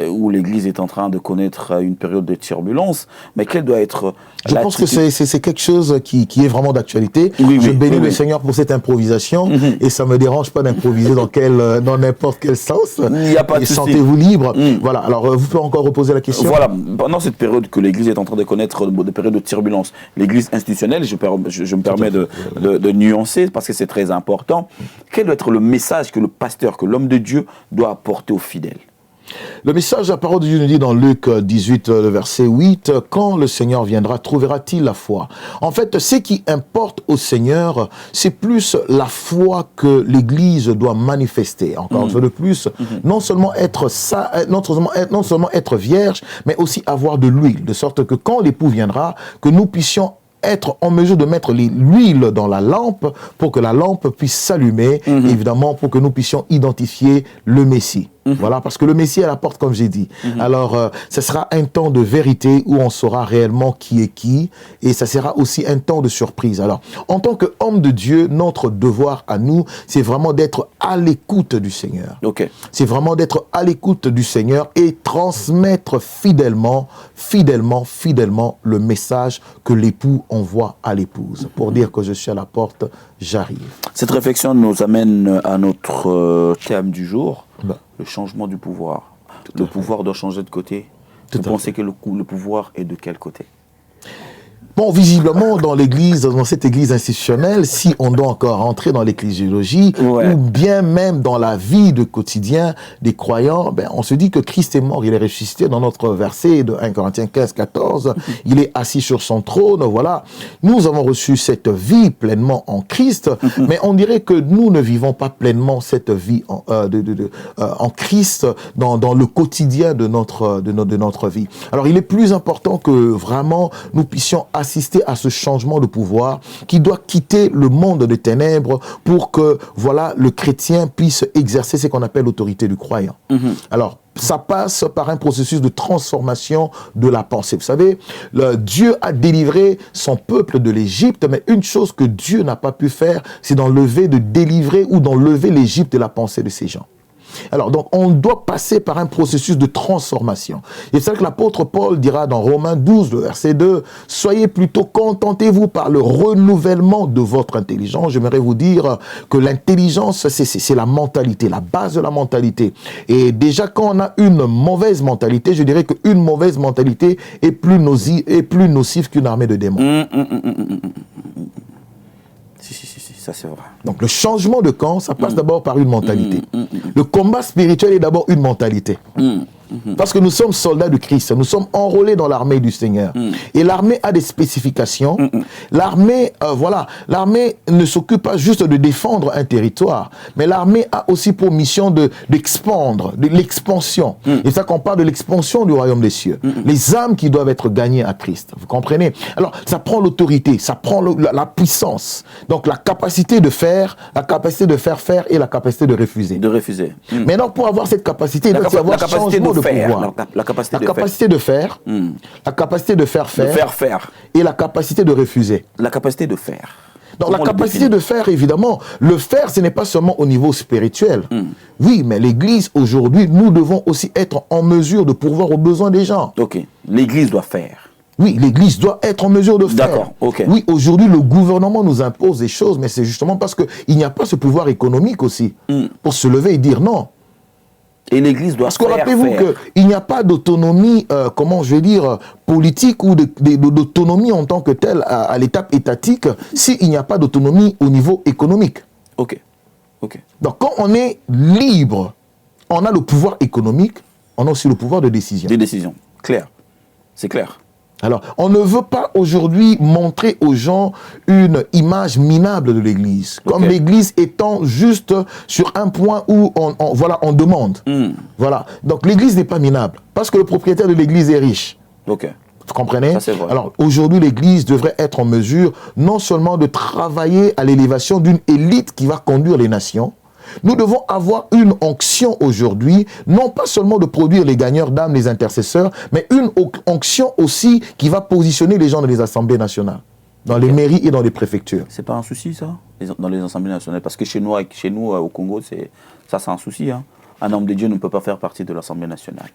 où l'Église est en train de connaître une période de turbulence, mais quelle doit être... Je pense que c'est quelque chose qui est vraiment d'actualité. Je bénis le Seigneur pour cette improvisation et ça me dérange pas d'improviser dans n'importe quel sens. Il n'y a pas de souci. Sentez-vous libre. Voilà. Alors, vous pouvez encore reposer la question. Voilà. Pendant cette période que l'Église est en train de connaître, des périodes de turbulence, l'Église institutionnelle, je me permets de nuancer parce que c'est très important. Quel doit être le message que le pasteur, que l'homme de Dieu doit apporter aux fidèles? Le message de la parole de Dieu nous dit dans Luc 18, le verset 8, « Quand le Seigneur viendra, trouvera-t-il la foi ?» En fait, ce qui importe au Seigneur, c'est plus la foi que l'Église doit manifester. Encore une fois de plus, non seulement être vierge, mais aussi avoir de l'huile, de sorte que quand l'époux viendra, que nous puissions être en mesure de mettre l'huile dans la lampe pour que la lampe puisse s'allumer, évidemment, pour que nous puissions identifier le Messie. Voilà, parce que le Messie est à la porte, comme j'ai dit. Alors, ce sera un temps de vérité où on saura réellement qui est qui, et ça sera aussi un temps de surprise. Alors, en tant qu'homme de Dieu, notre devoir à nous, c'est vraiment d'être à l'écoute du Seigneur. Okay. C'est vraiment d'être à l'écoute du Seigneur et transmettre fidèlement le message que l'époux envoie à l'épouse. Pour dire que je suis à la porte, j'arrive. Cette réflexion nous amène à notre thème du jour. Le changement du pouvoir. Le pouvoir doit changer de côté. Vous pensez que le pouvoir est de quel côté? Bon, visiblement, dans l'église, dans cette église institutionnelle, si on doit encore entrer dans l'ecclésiologie, ou bien même dans la vie de quotidien des croyants, ben, on se dit que Christ est mort, il est ressuscité dans notre verset de 1 Corinthiens 15, 14, il est assis sur son trône, voilà. Nous avons reçu cette vie pleinement en Christ, mais on dirait que nous ne vivons pas pleinement cette vie en Christ dans le quotidien de notre vie. Alors, il est plus important que vraiment nous puissions assister à ce changement de pouvoir qui doit quitter le monde des ténèbres pour que, voilà, le chrétien puisse exercer ce qu'on appelle l'autorité du croyant. Alors, ça passe par un processus de transformation de la pensée. Vous savez, Dieu a délivré son peuple de l'Égypte, mais une chose que Dieu n'a pas pu faire, c'est d'enlever l'Égypte de la pensée de ces gens. Alors, donc, on doit passer par un processus de transformation. Et c'est ça que l'apôtre Paul dira dans Romains 12, le verset 2, « Soyez plutôt contentez-vous par le renouvellement de votre intelligence. » J'aimerais vous dire que l'intelligence, c'est la mentalité, la base de la mentalité. Et déjà, quand on a une mauvaise mentalité, je dirais qu'une mauvaise mentalité est plus nocive qu'une armée de démons. Ça c'est vrai. Donc le changement de camp, ça passe d'abord par une mentalité. Le combat spirituel est d'abord une mentalité. Parce que nous sommes soldats de Christ, nous sommes enrôlés dans l'armée du Seigneur. Et l'armée a des spécifications. L'armée, l'armée ne s'occupe pas juste de défendre un territoire, mais l'armée a aussi pour mission d'expandre, de l'expansion. Et ça qu'on parle de l'expansion du royaume des cieux. Les âmes qui doivent être gagnées à Christ. Vous comprenez? Alors, ça prend l'autorité, ça prend la puissance. Donc, la capacité de faire, la capacité de faire faire et la capacité de refuser. De refuser. Maintenant, pour avoir cette capacité, il doit y avoir changement de pouvoir. La capacité de faire, la capacité de faire faire, et la capacité de refuser. La capacité de faire. Donc la capacité de faire, évidemment, le faire, ce n'est pas seulement au niveau spirituel. Oui, mais l'Église, aujourd'hui, nous devons aussi être en mesure de pourvoir aux besoins des gens. Ok, l'Église doit faire. Oui, l'Église doit être en mesure de faire. D'accord, ok. Oui, aujourd'hui, le gouvernement nous impose des choses, mais c'est justement parce qu'il n'y a pas ce pouvoir économique aussi pour se lever et dire non. Et l'Église doit faire. Parce que rappelez-vous qu'il n'y a pas d'autonomie, comment je vais dire, politique ou d'autonomie en tant que telle à l'étape étatique s'il n'y a pas d'autonomie au niveau économique. Ok, ok. Donc quand on est libre, on a le pouvoir économique, on a aussi le pouvoir de décision. Des décisions, clair. C'est clair. Alors, on ne veut pas aujourd'hui montrer aux gens une image minable de l'Église, comme l'Église étant juste sur un point où on demande. Voilà. Donc l'Église n'est pas minable, parce que le propriétaire de l'Église est riche. Ok. Vous comprenez? Ça, c'est vrai. Alors aujourd'hui, l'Église devrait être en mesure non seulement de travailler à l'élévation d'une élite qui va conduire les nations. Nous devons avoir une onction aujourd'hui, non pas seulement de produire les gagneurs d'âmes, les intercesseurs, mais une onction aussi qui va positionner les gens dans les assemblées nationales, dans les mairies et dans les préfectures. C'est pas un souci ça, dans les assemblées nationales, parce que chez nous au Congo, c'est un souci. Hein. Un homme de Dieu ne peut pas faire partie de l'Assemblée nationale.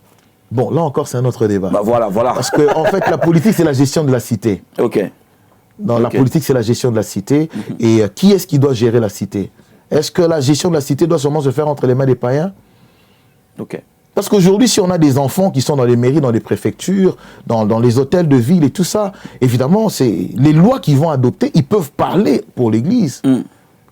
Bon, là encore, c'est un autre débat. Bah voilà. Parce que en fait, la politique, c'est la gestion de la cité. Ok. La politique, c'est la gestion de la cité. Et qui est-ce qui doit gérer la cité? Est-ce que la gestion de la cité doit seulement se faire entre les mains des païens? Ok. Parce qu'aujourd'hui, si on a des enfants qui sont dans les mairies, dans les préfectures, dans les hôtels de ville et tout ça, évidemment, c'est les lois qu'ils vont adopter, ils peuvent parler pour l'Église.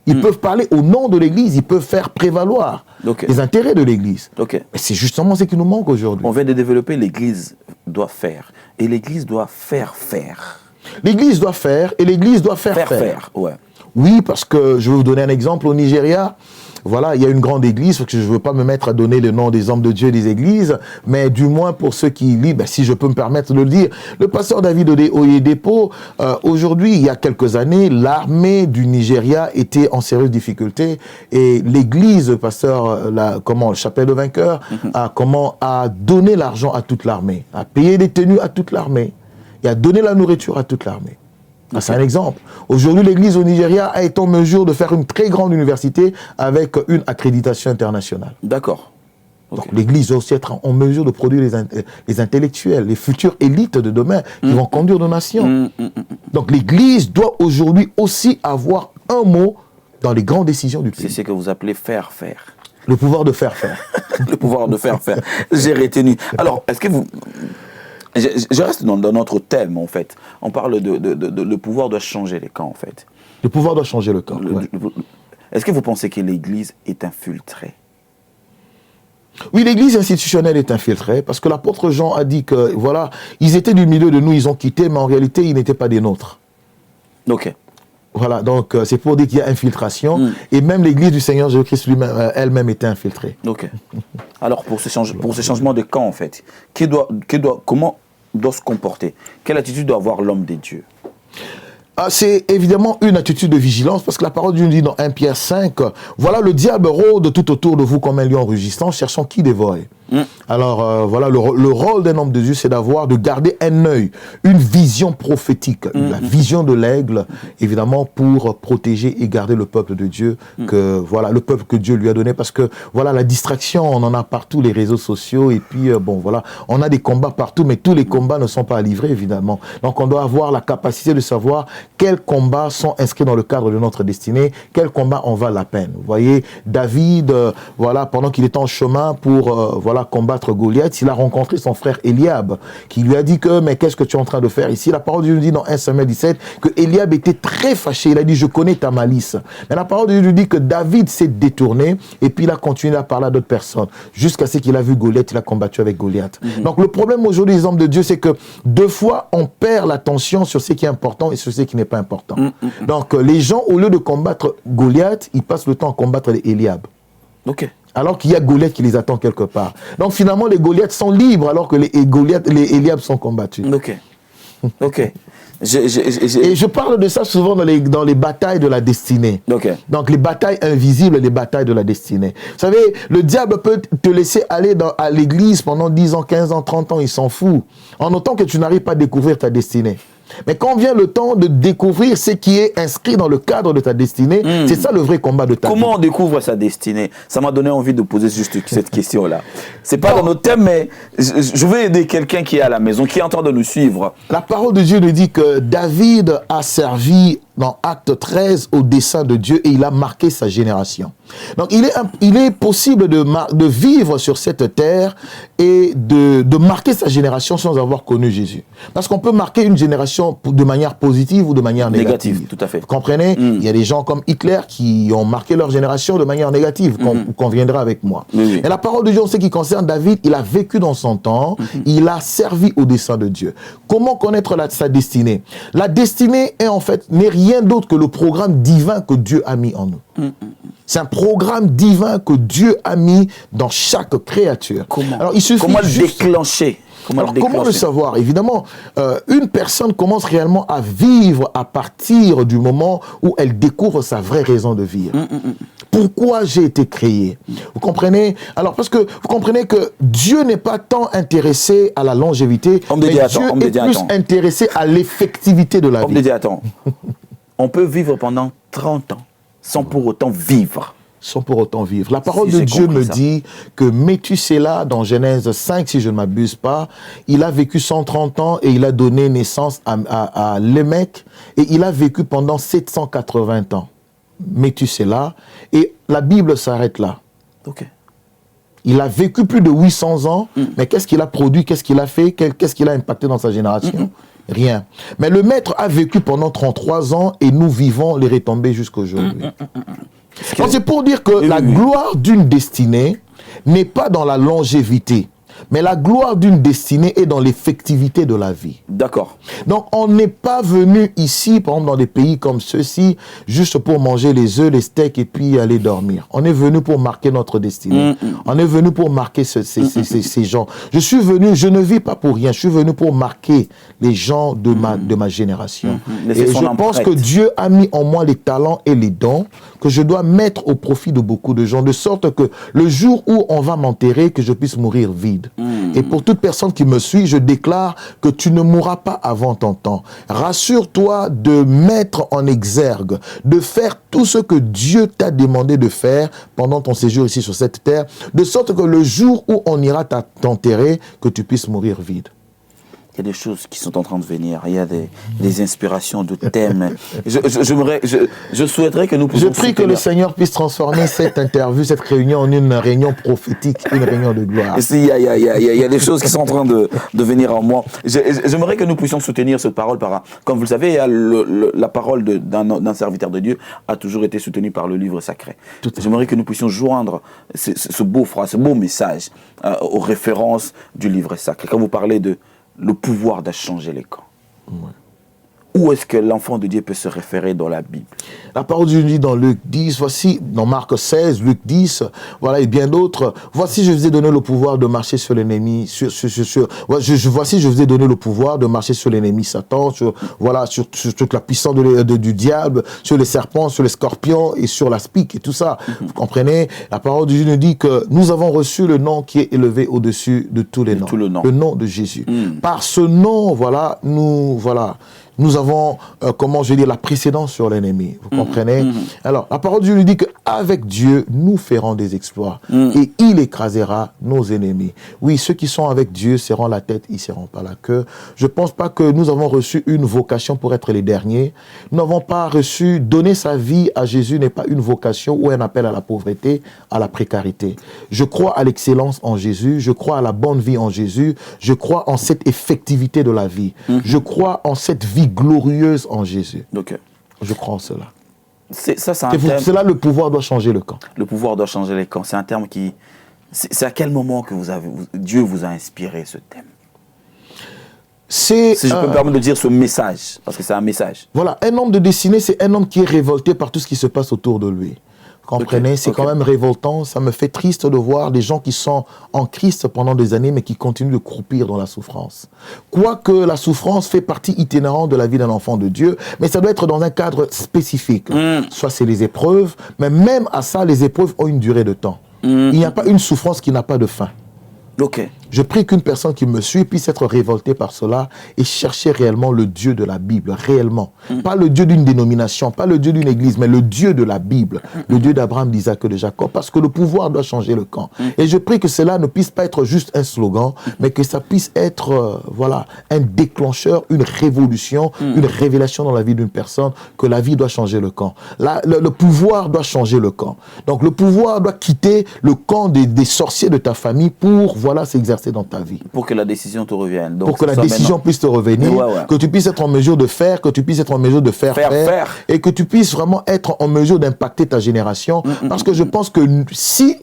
Ils peuvent parler au nom de l'Église, ils peuvent faire prévaloir les intérêts de l'Église. Mais c'est justement ce qui nous manque aujourd'hui. On vient de développer, l'Église doit faire. Et l'Église doit faire faire. L'Église doit faire et l'Église doit faire. Ouais. Oui, parce que je vais vous donner un exemple. Au Nigeria, voilà, il y a une grande église, parce que je ne veux pas me mettre à donner le nom des hommes de Dieu et des églises, mais du moins pour ceux qui lisent, si je peux me permettre de le dire, le pasteur David Oyedepo, aujourd'hui, il y a quelques années, l'armée du Nigeria était en sérieuse difficulté et l'église, le pasteur, le chapelle de vainqueur, a donné l'argent à toute l'armée, a payé les tenues à toute l'armée et a donné la nourriture à toute l'armée. Okay. C'est un exemple. Aujourd'hui, l'Église au Nigeria a été en mesure de faire une très grande université avec une accréditation internationale. D'accord. Okay. Donc l'Église doit aussi être en mesure de produire les intellectuels, les futures élites de demain qui vont conduire nos nations. Donc l'Église doit aujourd'hui aussi avoir un mot dans les grandes décisions du pays. C'est ce que vous appelez faire. Le pouvoir de faire. Le pouvoir de faire. J'ai retenu. Alors, est-ce que vous... Je reste dans notre thème, en fait. On parle le pouvoir doit changer les camps, en fait. Le pouvoir doit changer le camp. Est-ce que vous pensez que l'Église est infiltrée? Oui, l'Église institutionnelle est infiltrée, parce que l'apôtre Jean a dit que, voilà, ils étaient du milieu de nous, ils ont quitté, mais en réalité, ils n'étaient pas des nôtres. Ok. Voilà, donc c'est pour dire qu'il y a infiltration, et même l'Église du Seigneur Jésus-Christ lui-même, elle-même était infiltrée. Ok. Alors, pour ce changement de camp, en fait, comment doit se comporter? Quelle attitude doit avoir l'homme de Dieu? C'est évidemment une attitude de vigilance, parce que la parole de Dieu dit dans 1 Pierre 5, voilà, le diable rôde tout autour de vous comme un lion rugissant, cherchant qui dévorer. Alors voilà, le rôle d'un homme de Dieu, c'est de garder un œil, une vision prophétique, la vision de l'aigle, évidemment, pour protéger et garder le peuple de Dieu, le peuple que Dieu lui a donné, parce que voilà, la distraction, on en a partout, les réseaux sociaux, et puis on a des combats partout, mais tous les combats ne sont pas à livrer, évidemment. Donc on doit avoir la capacité de savoir quels combats sont inscrits dans le cadre de notre destinée, quels combats en valent la peine. Vous voyez, David, pendant qu'il était en chemin pour combattre Goliath, il a rencontré son frère Eliab, qui lui a dit mais qu'est-ce que tu es en train de faire ici? La parole de Dieu nous dit dans 1 Samuel 17 que Eliab était très fâché. Il a dit, je connais ta malice. Mais la parole de Dieu nous dit que David s'est détourné et puis il a continué à parler à d'autres personnes. Jusqu'à ce qu'il a vu Goliath, il a combattu avec Goliath. Donc le problème aujourd'hui des hommes de Dieu, c'est que deux fois, on perd l'attention sur ce qui est important et sur ce qui n'est pas important. Donc les gens, au lieu de combattre Goliath, ils passent le temps à combattre les Eliab. Ok. Alors qu'il y a Goliath qui les attend quelque part. Donc finalement, les Goliaths sont libres alors que les Eliab sont combattus. Ok. Et je parle de ça souvent dans les batailles de la destinée. Donc les batailles invisibles, les batailles de la destinée. Vous savez, le diable peut te laisser aller à l'église pendant 10 ans, 15 ans, 30 ans, il s'en fout. En autant que tu n'arrives pas à découvrir ta destinée. Mais quand vient le temps de découvrir ce qui est inscrit dans le cadre de ta destinée, c'est ça le vrai combat de ta vie. Comment on découvre sa destinée? Ça m'a donné envie de poser juste cette question-là. C'est pas dans notre thème, mais je veux aider quelqu'un qui est à la maison, qui est en train de nous suivre. La parole de Dieu nous dit que David a servi dans Acte 13 au dessein de Dieu et il a marqué sa génération. Donc il est possible de vivre sur cette terre et de marquer sa génération sans avoir connu Jésus. Parce qu'on peut marquer une génération de manière positive ou de manière négative. Tout à fait. Vous comprenez? Il y a des gens comme Hitler qui ont marqué leur génération de manière négative, vous conviendrez avec moi. Et la parole de Dieu, en ce qui concerne David, il a vécu dans son temps, il a servi au dessein de Dieu. Comment connaître sa destinée? La destinée n'est rien d'autre que le programme divin que Dieu a mis en nous. C'est un programme divin que Dieu a mis dans chaque créature. Comment le déclencher? Comment le savoir? Évidemment, une personne commence réellement à vivre à partir du moment où elle découvre sa vraie raison de vivre. Pourquoi j'ai été créé? Vous comprenez? Alors, parce que vous comprenez que Dieu n'est pas tant intéressé à la longévité, mais Dieu est plus intéressé à l'effectivité de la vie. On peut vivre pendant 30 ans sans pour autant vivre. Sans pour autant vivre. La parole de Dieu me dit que Méthussélah, dans Genèse 5, si je ne m'abuse pas, il a vécu 130 ans et il a donné naissance à Lémec et il a vécu pendant 780 ans. Méthussélah, et la Bible s'arrête là. Il a vécu plus de 800 ans, mais qu'est-ce qu'il a produit, qu'est-ce qu'il a fait, qu'est-ce qu'il a impacté dans sa génération? Rien. Mais le maître a vécu pendant 33 ans et nous vivons les retombées jusqu'aujourd'hui. C'est pour dire que la gloire d'une destinée n'est pas dans la longévité. Mais la gloire d'une destinée est dans l'effectivité de la vie. D'accord. Donc, on n'est pas venu ici, par exemple, dans des pays comme ceux-ci, juste pour manger les œufs, les steaks et puis aller dormir. On est venu pour marquer notre destinée. On est venu pour marquer ces gens. Je suis venu, je ne vis pas pour rien. Je suis venu pour marquer les gens de ma génération. Et je pense que Dieu a mis en moi les talents et les dons que je dois mettre au profit de beaucoup de gens, de sorte que le jour où on va m'enterrer, que je puisse mourir vide. Et pour toute personne qui me suit, je déclare que tu ne mourras pas avant ton temps. Rassure-toi de mettre en exergue, de faire tout ce que Dieu t'a demandé de faire pendant ton séjour ici sur cette terre, de sorte que le jour où on ira t'enterrer, que tu puisses mourir vide. Il y a des choses qui sont en train de venir. Il y a des inspirations de thèmes. Je souhaiterais que nous puissions... Je prie que le Seigneur puisse transformer cette interview, cette réunion en une réunion prophétique, une réunion de gloire. Il y a des choses qui sont en train de venir en moi. J'aimerais que nous puissions soutenir cette parole. Comme vous le savez, la parole d'un serviteur de Dieu a toujours été soutenue par le livre sacré. J'aimerais que nous puissions joindre ce beau message aux références du livre sacré. Quand vous parlez de le pouvoir de changer les camps. Ouais. Où est-ce que l'enfant de Dieu peut se référer dans la Bible? La parole de Dieu dit dans Luc 10, voici, dans Marc 16, Luc 10, voilà, et bien d'autres. Voici, je vous ai donné le pouvoir de marcher sur l'ennemi, voici, je vous ai donné le pouvoir de marcher sur l'ennemi Satan, sur toute la puissance du diable, sur les serpents, sur les scorpions et sur la spique et tout ça. Vous comprenez? La parole de Dieu nous dit que nous avons reçu le nom qui est élevé au-dessus de tous les noms. Le nom de Jésus. Par ce nom, nous avons, la précédence sur l'ennemi. Vous comprenez? Alors, la parole de Dieu nous dit qu'avec Dieu, nous ferons des exploits. Et il écrasera nos ennemis. Oui, ceux qui sont avec Dieu seront la tête, ils ne seront pas la queue. Je ne pense pas que nous avons reçu une vocation pour être les derniers. Nous n'avons pas reçu, donner sa vie à Jésus n'est pas une vocation ou un appel à la pauvreté, à la précarité. Je crois à l'excellence en Jésus. Je crois à la bonne vie en Jésus. Je crois en cette effectivité de la vie. Je crois en cette vie glorieuse en Jésus. Okay. Je crois en cela. C'est cela, le pouvoir doit changer le camp. Le pouvoir doit changer les camps. C'est un terme qui... C'est à quel moment que Dieu vous a inspiré ce thème? Si je peux me permettre de dire ce message, parce que c'est un message. Voilà, un homme de destinée, c'est un homme qui est révolté par tout ce qui se passe autour de lui. Comprenez, c'est quand même révoltant. Ça me fait triste de voir des gens qui sont en Christ pendant des années, mais qui continuent de croupir dans la souffrance. Quoique la souffrance fait partie itinérante de la vie d'un enfant de Dieu, mais ça doit être dans un cadre spécifique. Soit c'est les épreuves, mais même à ça, les épreuves ont une durée de temps. Il n'y a pas une souffrance qui n'a pas de fin. Ok. Je prie qu'une personne qui me suit puisse être révoltée par cela et chercher réellement le Dieu de la Bible, réellement. Pas le Dieu d'une dénomination, pas le Dieu d'une église, mais le Dieu de la Bible, le Dieu d'Abraham, d'Isaac et de Jacob, parce que le pouvoir doit changer le camp. Et je prie que cela ne puisse pas être juste un slogan, mais que ça puisse être un déclencheur, une révolution, une révélation dans la vie d'une personne, que la vie doit changer le camp. Le pouvoir doit changer le camp. Donc le pouvoir doit quitter le camp des sorciers de ta famille pour s'exercer dans ta vie. Pour que la décision te revienne. Donc, pour que la décision puisse te revenir, que tu puisses être en mesure de faire, que tu puisses être en mesure de faire, et que tu puisses vraiment être en mesure d'impacter ta génération. Parce que je pense que si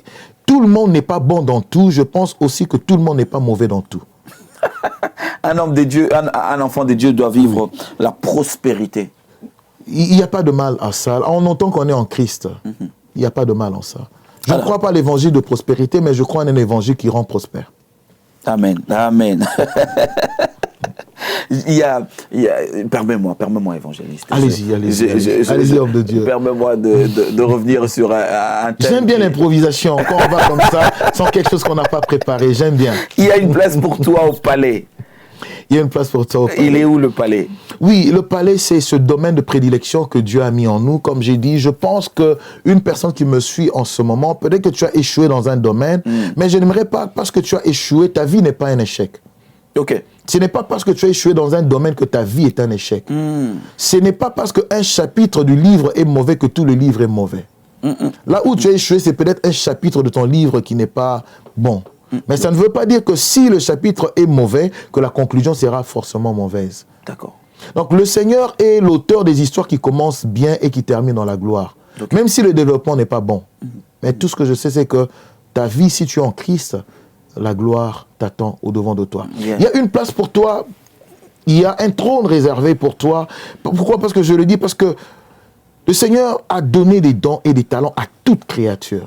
tout le monde n'est pas bon dans tout, je pense aussi que tout le monde n'est pas mauvais dans tout. Un homme de Dieu, un enfant de Dieu doit vivre la prospérité. Il n'y a pas de mal à ça. On entend qu'on est en Christ. Il n'y a pas de mal en ça. Je ne crois pas à l'évangile de prospérité, mais je crois en un évangile qui rend prospère. Amen. Amen. Permets-moi, évangéliste. Allez-y, homme de Dieu. Permets-moi de revenir sur un thème. J'aime bien l'improvisation. Quand on va comme ça, sans quelque chose qu'on n'a pas préparé, j'aime bien. Il y a une place pour toi au palais. Il y a une place pour toi au palais. Il est où le palais? Oui, le palais, c'est ce domaine de prédilection que Dieu a mis en nous. Comme j'ai dit, je pense qu'une personne qui me suit en ce moment, peut-être que tu as échoué dans un domaine, mais je n'aimerais pas, parce que tu as échoué, ta vie n'est pas un échec. Ok. Ce n'est pas parce que tu as échoué dans un domaine que ta vie est un échec. Ce n'est pas parce qu'un chapitre du livre est mauvais que tout le livre est mauvais. Là où tu as échoué, c'est peut-être un chapitre de ton livre qui n'est pas bon. Mais ça ne veut pas dire que si le chapitre est mauvais, que la conclusion sera forcément mauvaise. D'accord. Donc le Seigneur est l'auteur des histoires qui commencent bien et qui terminent dans la gloire. Même si le développement n'est pas bon. Mais tout ce que je sais, c'est que ta vie, si tu es en Christ, la gloire t'attend au-devant de toi. Yeah. Il y a une place pour toi, il y a un trône réservé pour toi. Pourquoi? Parce que je le dis, parce que le Seigneur a donné des dons et des talents à toute créature.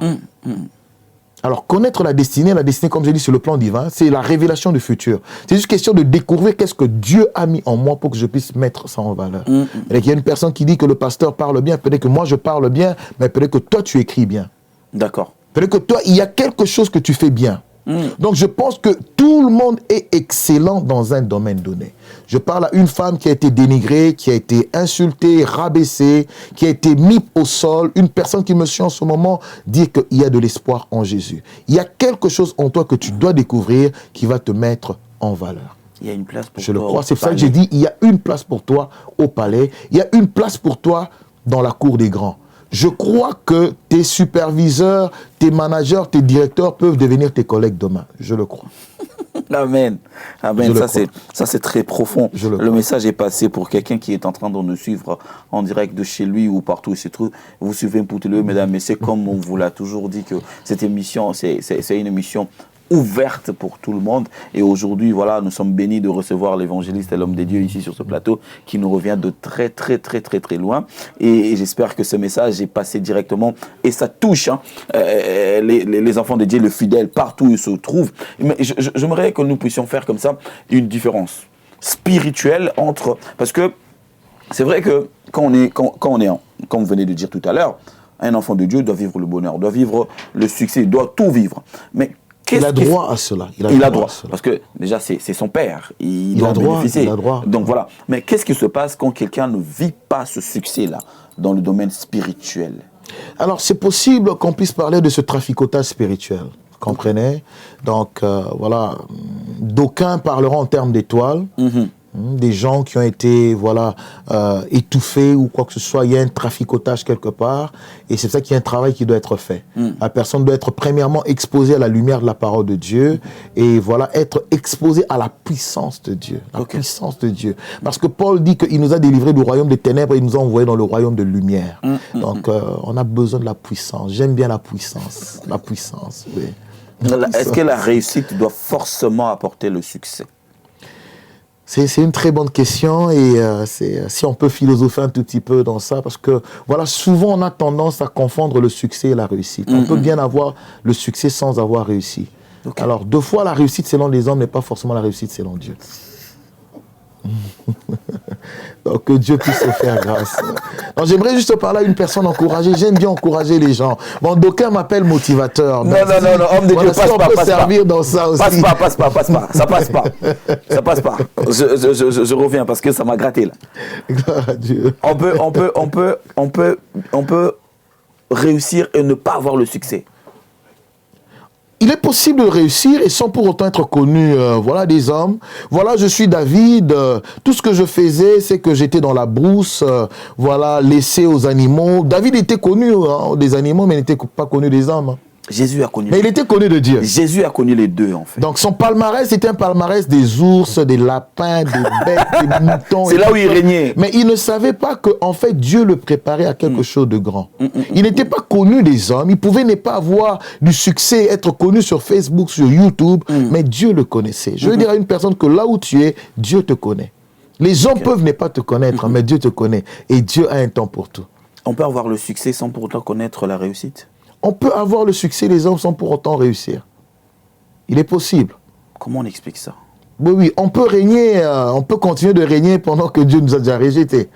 Alors, connaître la destinée, comme je dis, c'est le plan divin, c'est la révélation du futur. C'est juste question de découvrir qu'est-ce que Dieu a mis en moi pour que je puisse mettre ça en valeur. Et il y a une personne qui dit que le pasteur parle bien, peut-être que moi je parle bien, mais peut-être que toi tu écris bien. D'accord. Peut-être que toi, il y a quelque chose que tu fais bien. Donc je pense que tout le monde est excellent dans un domaine donné. Je parle à une femme qui a été dénigrée, qui a été insultée, rabaissée, qui a été mise au sol. Une personne qui me suit en ce moment dit qu'il y a de l'espoir en Jésus. Il y a quelque chose en toi que tu dois découvrir qui va te mettre en valeur. Il y a une place pour toi. Je le crois. C'est pour ça que j'ai dit, il y a une place pour toi au palais. Il y a une place pour toi dans la cour des grands. Je crois que tes superviseurs, tes managers, tes directeurs peuvent devenir tes collègues demain. Je le crois. Amen. Amen. Ça, c'est très profond. Le message est passé pour quelqu'un qui est en train de nous suivre en direct de chez lui ou partout où il se trouve. Vous suivez Pouteleux, mesdames, mais c'est comme on vous l'a toujours dit que cette émission, c'est une émission ouverte pour tout le monde. Et aujourd'hui, voilà, nous sommes bénis de recevoir l'évangéliste et l'homme des dieux ici sur ce plateau qui nous revient de très, très, très, très, très loin. Et j'espère que ce message est passé directement et ça touche les enfants de Dieu, le fidèle, partout où ils se trouvent. Mais j'aimerais que nous puissions faire comme ça une différence spirituelle entre... Parce que c'est vrai que quand vous venez de dire tout à l'heure, un enfant de Dieu doit vivre le bonheur, doit vivre le succès, doit tout vivre. Mais il a droit à cela. Il a droit. Parce que déjà, c'est son père. Il doit en bénéficier. Il a droit. Donc voilà. Mais qu'est-ce qui se passe quand quelqu'un ne vit pas ce succès-là dans le domaine spirituel? Alors, c'est possible qu'on puisse parler de ce traficotage spirituel. Vous comprenez? Donc, voilà. D'aucuns parleront en termes d'étoiles. Des gens qui ont été étouffés ou quoi que ce soit, il y a un traficotage quelque part et c'est ça qu'il y a un travail qui doit être fait. La personne doit être premièrement exposée à la lumière de la parole de Dieu et être exposée à la puissance de Dieu. Puissance de Dieu. Parce que Paul dit qu'il nous a délivrés du royaume des ténèbres et il nous a envoyés dans le royaume de lumière. Donc on a besoin de la puissance. J'aime bien la puissance. La puissance, oui. Est-ce que la réussite doit forcément apporter le succès? C'est une très bonne question et si on peut philosopher un tout petit peu dans ça, parce que voilà, souvent on a tendance à confondre le succès et la réussite. On peut bien avoir le succès sans avoir réussi. Alors, deux fois la réussite selon les hommes n'est pas forcément la réussite selon Dieu. Donc que Dieu puisse se faire grâce. J'aimerais juste parler à une personne encouragée. J'aime bien encourager les gens. Bon, d'aucuns m'appellent motivateur. Non, homme de Dieu, passe servir dans ça aussi. Passe pas. Ça passe pas. Je reviens parce que ça m'a gratté là. Dieu. On peut réussir et ne pas avoir le succès. Il est possible de réussir et sans pour autant être connu. Voilà des hommes. Voilà, je suis David. Tout ce que je faisais, c'est que j'étais dans la brousse. Laissé aux animaux. David était connu des animaux, mais il n'était pas connu des hommes. Jésus a connu. Mais il était connu de Dieu. Jésus a connu les deux, en fait. Donc son palmarès, c'était un palmarès des ours, des lapins, des bêtes, des moutons. C'est là où il régnait. Mais il ne savait pas que, en fait, Dieu le préparait à quelque chose de grand. Il n'était pas connu des hommes. Il pouvait ne pas avoir du succès, être connu sur Facebook, sur YouTube, mais Dieu le connaissait. Je veux dire à une personne que là où tu es, Dieu te connaît. Les hommes peuvent ne pas te connaître, mais Dieu te connaît. Et Dieu a un temps pour tout. On peut avoir le succès sans pour autant connaître la réussite? On peut avoir le succès des hommes sans pour autant réussir. Il est possible. Comment on explique ça? Oui, on peut régner, on peut continuer de régner pendant que Dieu nous a déjà rejetés.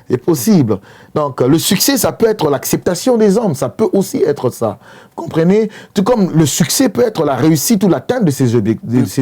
C'est possible. Donc, le succès, ça peut être l'acceptation des hommes. Ça peut aussi être ça. Vous comprenez? Tout comme le succès peut être la réussite ou l'atteinte de ses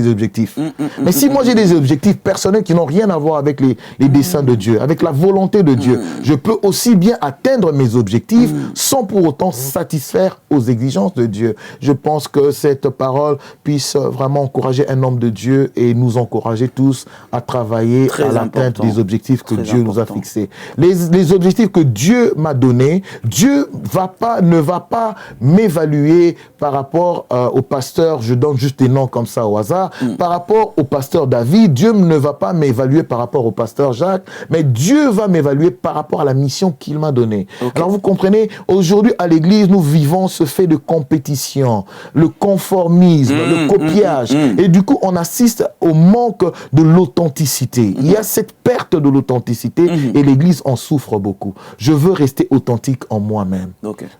objectifs. Mais si moi j'ai des objectifs personnels qui n'ont rien à voir avec les desseins de Dieu, avec la volonté de Dieu, je peux aussi bien atteindre mes objectifs sans pour autant satisfaire aux exigences de Dieu. Je pense que cette parole puisse vraiment encourager un homme de Dieu et nous encourager tous à travailler à l'atteinte des objectifs que Dieu nous a a fixés, les objectifs que Dieu m'a donnés, Dieu ne va pas m'évaluer par rapport au pasteur, je donne juste des noms comme ça au hasard, par rapport au pasteur David, Dieu ne va pas m'évaluer par rapport au pasteur Jacques, mais Dieu va m'évaluer par rapport à la mission qu'il m'a donnée. Alors vous comprenez, aujourd'hui à l'église, nous vivons ce fait de compétition, le conformisme, le copiage, et du coup on assiste au manque de l'authenticité. Il y a cette perte de l'authenticité et l'église en souffre beaucoup. Je veux rester authentique en moi-même.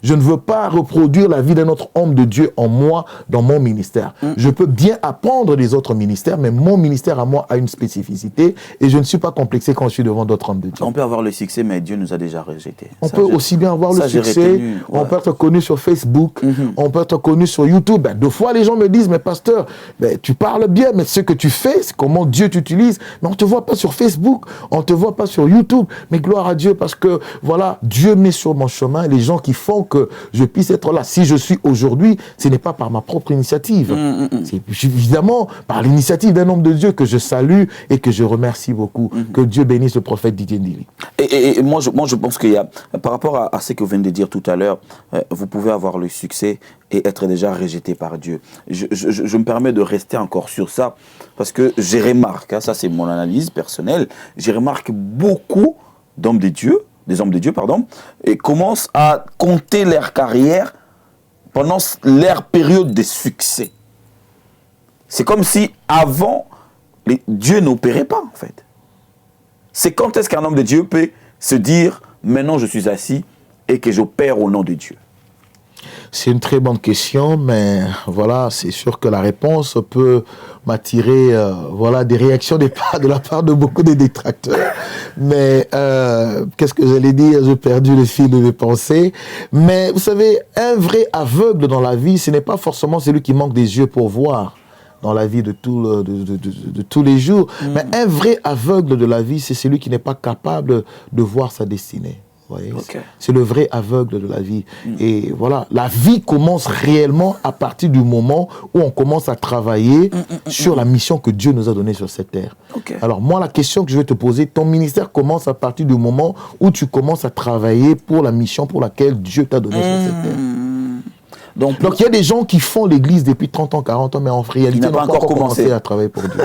Je ne veux pas reproduire la vie d'un autre homme de Dieu en moi, dans mon ministère. Je peux bien apprendre des autres ministères, mais mon ministère à moi a une spécificité et je ne suis pas complexé quand je suis devant d'autres hommes de Dieu. On peut avoir le succès, mais Dieu nous a déjà rejetés. On peut aussi bien avoir le succès, on peut être connu sur Facebook, on peut être connu sur YouTube. Deux fois, les gens me disent, mais pasteur, tu parles bien, mais ce que tu fais, c'est comment Dieu t'utilise. Mais on ne te voit pas sur Facebook, on ne te voit pas sur YouTube. Mais gloire à Dieu, parce que voilà, Dieu met sur mon chemin les gens qui font que je puisse être là. Si je suis aujourd'hui, ce n'est pas par ma propre initiative. C'est évidemment par l'initiative d'un homme de Dieu que je salue et que je remercie beaucoup. Que Dieu bénisse le prophète Didier Ndili. Et moi, je pense qu'il y a, par rapport à ce que vous venez de dire tout à l'heure, vous pouvez avoir le succès et être déjà rejeté par Dieu. Je me permets de rester encore sur ça, parce que j'ai remarqué, ça c'est mon analyse personnelle, j'ai remarqué beaucoup d'hommes de Dieu, des hommes de Dieu, pardon, et commencent à compter leur carrière pendant leur période de succès. C'est comme si avant, Dieu n'opérait pas en fait. C'est quand est-ce qu'un homme de Dieu peut se dire « Maintenant je suis assis et que j'opère au nom de Dieu ». C'est une très bonne question, mais voilà, c'est sûr que la réponse peut m'attirer voilà, des réactions de la part de beaucoup de détracteurs. Mais qu'est-ce que j'allais dire? J'ai perdu le fil de mes pensées. Mais vous savez, un vrai aveugle dans la vie, ce n'est pas forcément celui qui manque des yeux pour voir dans la vie de tous les jours. Mais un vrai aveugle de la vie, c'est celui qui n'est pas capable de voir sa destinée. C'est le vrai aveugle de la vie. Et voilà, la vie commence réellement à partir du moment où on commence à travailler sur la mission que Dieu nous a donnée sur cette terre. Alors moi, la question que je vais te poser, ton ministère commence à partir du moment où tu commences à travailler pour la mission pour laquelle Dieu t'a donné sur cette terre. Donc il y a des gens qui font l'église depuis 30 ans, 40 ans, mais en réalité, ils n'ont pas encore commencé à travailler pour Dieu.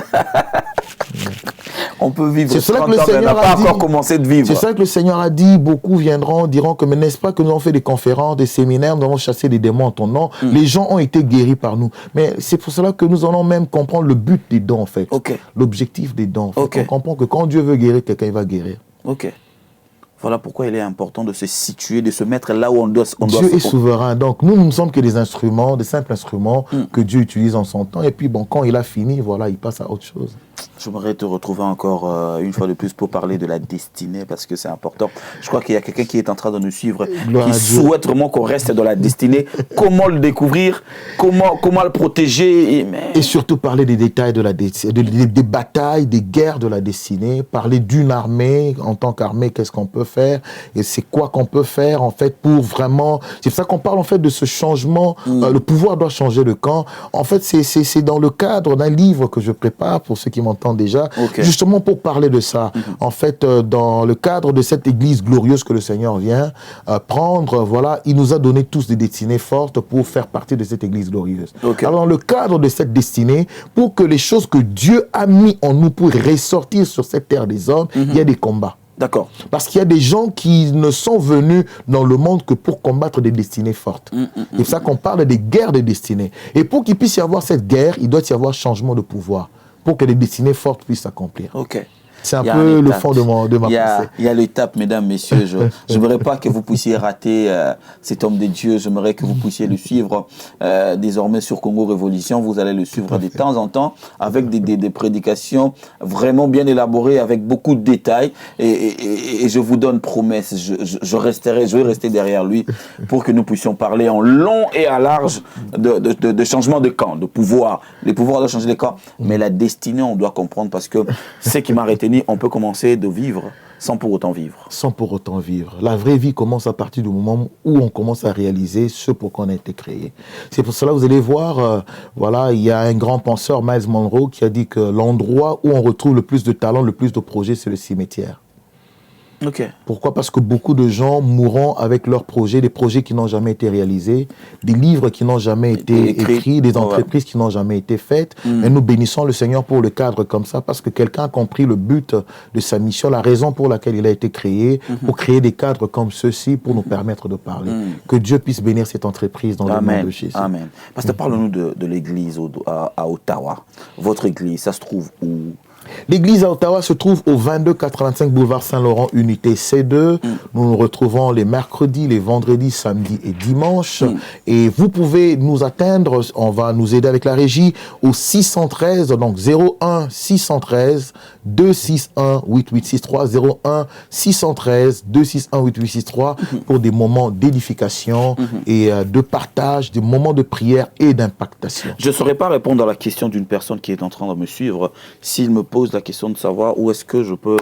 On peut vivre 30 ans, mais on n'a pas encore commencé de vivre. C'est ça que le Seigneur a dit. Beaucoup viendront, diront que, mais n'est-ce pas que nous avons fait des conférences, des séminaires, nous avons chassé des démons en ton nom. Les gens ont été guéris par nous. Mais c'est pour cela que nous allons même comprendre le but des dons, en fait. L'objectif des dons. En fait. On comprend que quand Dieu veut guérir quelqu'un, il va guérir. Voilà pourquoi il est important de se situer, de se mettre là où on doit Dieu est souverain. Donc, nous ne sommes que des instruments, des simples instruments que Dieu utilise en son temps. Et puis, bon, quand il a fini, voilà, il passe à autre chose. J'aimerais te retrouver encore une fois de plus pour parler de la destinée, parce que c'est important. Je crois qu'il y a quelqu'un qui est en train de nous suivre, qui souhaite vraiment qu'on reste dans la destinée. Comment le découvrir, comment le protéger. Et surtout parler des détails de la destinée, des batailles, des guerres de la destinée, parler d'une armée, en tant qu'armée, qu'est-ce qu'on peut faire, et c'est quoi qu'on peut faire, en fait, pour vraiment... C'est pour ça qu'on parle, en fait, de ce changement. Le pouvoir doit changer de camp. En fait, c'est dans le cadre d'un livre que je prépare, pour ceux qui m'entendent déjà, justement pour parler de ça. En fait, dans le cadre de cette église glorieuse que le Seigneur vient prendre, voilà, il nous a donné tous des destinées fortes pour faire partie de cette église glorieuse. Alors, dans le cadre de cette destinée, pour que les choses que Dieu a mis en nous pour ressortir sur cette terre des hommes, il y a des combats. D'accord. Parce qu'il y a des gens qui ne sont venus dans le monde que pour combattre des destinées fortes. C'est ça qu'on parle des guerres de destinée. Et pour qu'il puisse y avoir cette guerre, il doit y avoir changement de pouvoir, pour que les destinées fortes puissent s'accomplir. C'est un peu le fond de ma pensée. Il y a l'étape, mesdames, messieurs. Je n'aimerais pas que vous puissiez rater cet homme de Dieu. J'aimerais que vous puissiez le suivre désormais sur Congo Révolution. Vous allez le suivre de temps en temps avec des prédications vraiment bien élaborées, avec beaucoup de détails. Et je vous donne promesse, je vais rester derrière lui pour que nous puissions parler en long et à large de changement de camp, de pouvoir. Les pouvoirs doivent changer de camp. Mais la destinée, on doit comprendre, parce que ce qui m'a retenu, on peut commencer de vivre sans pour autant vivre. Sans pour autant vivre. La vraie vie commence à partir du moment où on commence à réaliser ce pour quoi on a été créé. C'est pour cela que vous allez voir, voilà, il y a un grand penseur, Miles Monroe, qui a dit que l'endroit où on retrouve le plus de talent, le plus de projets, c'est le cimetière. Ok. Pourquoi? Parce que beaucoup de gens mourront avec leurs projets, des projets qui n'ont jamais été réalisés, des livres qui n'ont jamais été écrits, des entreprises qui n'ont jamais été faites. Et nous bénissons le Seigneur pour le cadre comme ça, parce que quelqu'un a compris le but de sa mission, la raison pour laquelle il a été créé, pour créer des cadres comme ceux-ci, pour nous permettre de parler. Que Dieu puisse bénir cette entreprise dans le nom de Jésus. Amen. Pasteur, parle-nous de l'église à Ottawa. Votre église, ça se trouve où? L'église à Ottawa se trouve au 2285 boulevard Saint-Laurent, unité C2. Nous nous retrouvons les mercredis, les vendredis, samedis et dimanches. Et vous pouvez nous atteindre, on va nous aider avec la régie, au 613, donc 01 613 261 8863, 01 613 261 8863 pour des moments d'édification et de partage, des moments de prière et d'impactation. Je ne saurais pas répondre à la question d'une personne qui est en train de me suivre s'il me pose la question de savoir où est-ce que je peux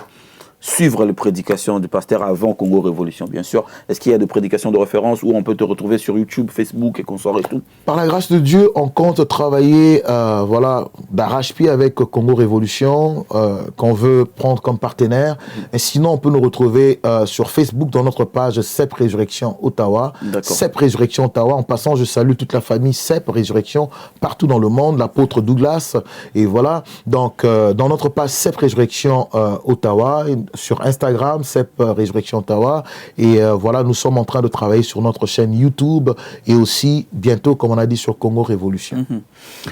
suivre les prédications du pasteur avant Congo Révolution, bien sûr. Est-ce qu'il y a des prédications de référence où on peut te retrouver sur YouTube, Facebook et consorts et tout? Par la grâce de Dieu, on compte travailler voilà, d'arrache-pied avec Congo Révolution, qu'on veut prendre comme partenaire. Et sinon, on peut nous retrouver sur Facebook dans notre page CEP Résurrection Ottawa. CEP Résurrection Ottawa. En passant, je salue toute la famille CEP Résurrection partout dans le monde, l'apôtre Douglas. Et voilà, donc dans notre page CEP Résurrection Ottawa, sur Instagram, CEP Résurrection Ottawa. Et voilà, nous sommes en train de travailler sur notre chaîne YouTube et aussi bientôt, comme on a dit, sur Congo Révolution.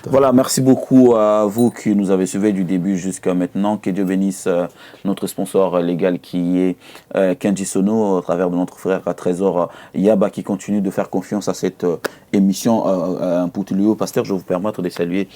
Voilà, merci beaucoup à vous qui nous avez suivis du début jusqu'à maintenant. Que Dieu bénisse notre sponsor légal qui est Kenji Sono, à travers de notre frère à Trésor Yaba, qui continue de faire confiance à cette émission Mpoutoulio. Pasteur, je vais vous permettre de saluer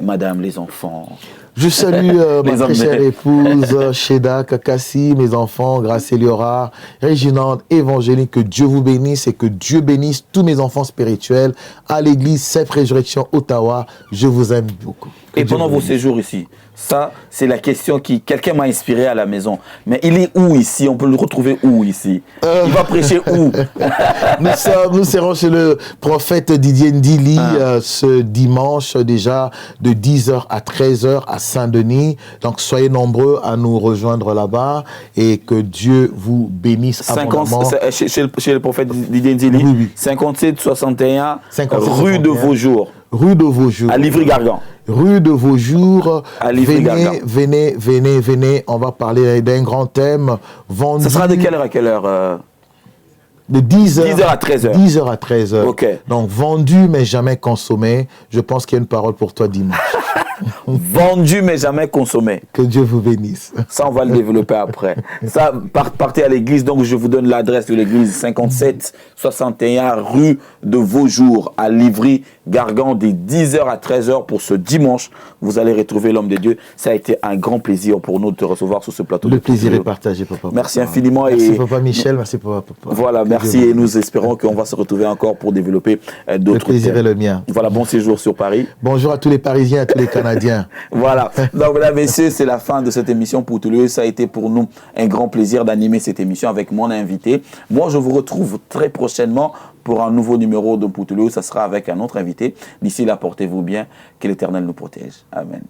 madame, les enfants. Je salue ma très chère épouse, Sheda, Kakassi, mes enfants, Grace Eliora, Réginande, Évangélique, que Dieu vous bénisse et que Dieu bénisse tous mes enfants spirituels à l'église CEP Résurrection Ottawa. Je vous aime beaucoup. Et pendant vos séjours ici, ça, c'est la question qui... Quelqu'un m'a inspiré à la maison. Mais il est où ici? On peut le retrouver où ici? Il va prêcher où? Nous serons chez le prophète Didier Ndili ce dimanche déjà de 10h à 13h à Saint-Denis. Donc soyez nombreux à nous rejoindre là-bas et que Dieu vous bénisse abondamment. Chez le prophète Didier Ndili, oui. 57-61 rue de Vaujour. Rue de Vaujour. À Livry-Gargan. Rue de Vaujour. Venez. On va parler d'un grand thème. Ça sera de quelle heure à quelle heure De 10h à 13h. 10h à 13h. Ok. Donc vendu mais jamais consommé. Je pense qu'il y a une parole pour toi dimanche. Vendu mais jamais consommé. Que Dieu vous bénisse. Ça, on va le développer après. Ça, partez à l'église. Donc, je vous donne l'adresse de l'église 57-61 rue de Vaujour à Livry-Gargan, des 10h à 13h pour ce dimanche. Vous allez retrouver l'homme de Dieu. Ça a été un grand plaisir pour nous de te recevoir sur ce plateau. Le plaisir est partagé, papa. Merci infiniment. Merci, papa Michel. Merci, papa. Voilà, merci. Et nous espérons qu'on va se retrouver encore pour développer d'autres. Le plaisir est le mien. Voilà, bon séjour sur Paris. Bonjour à tous les Parisiens, à tous les Canadiens. Voilà. Donc, mesdames et messieurs, c'est la fin de cette émission Mpoutoulio. Ça a été pour nous un grand plaisir d'animer cette émission avec mon invité. Moi, je vous retrouve très prochainement pour un nouveau numéro de Mpoutoulio. Ça sera avec un autre invité. D'ici là, portez-vous bien. Que l'Éternel nous protège. Amen.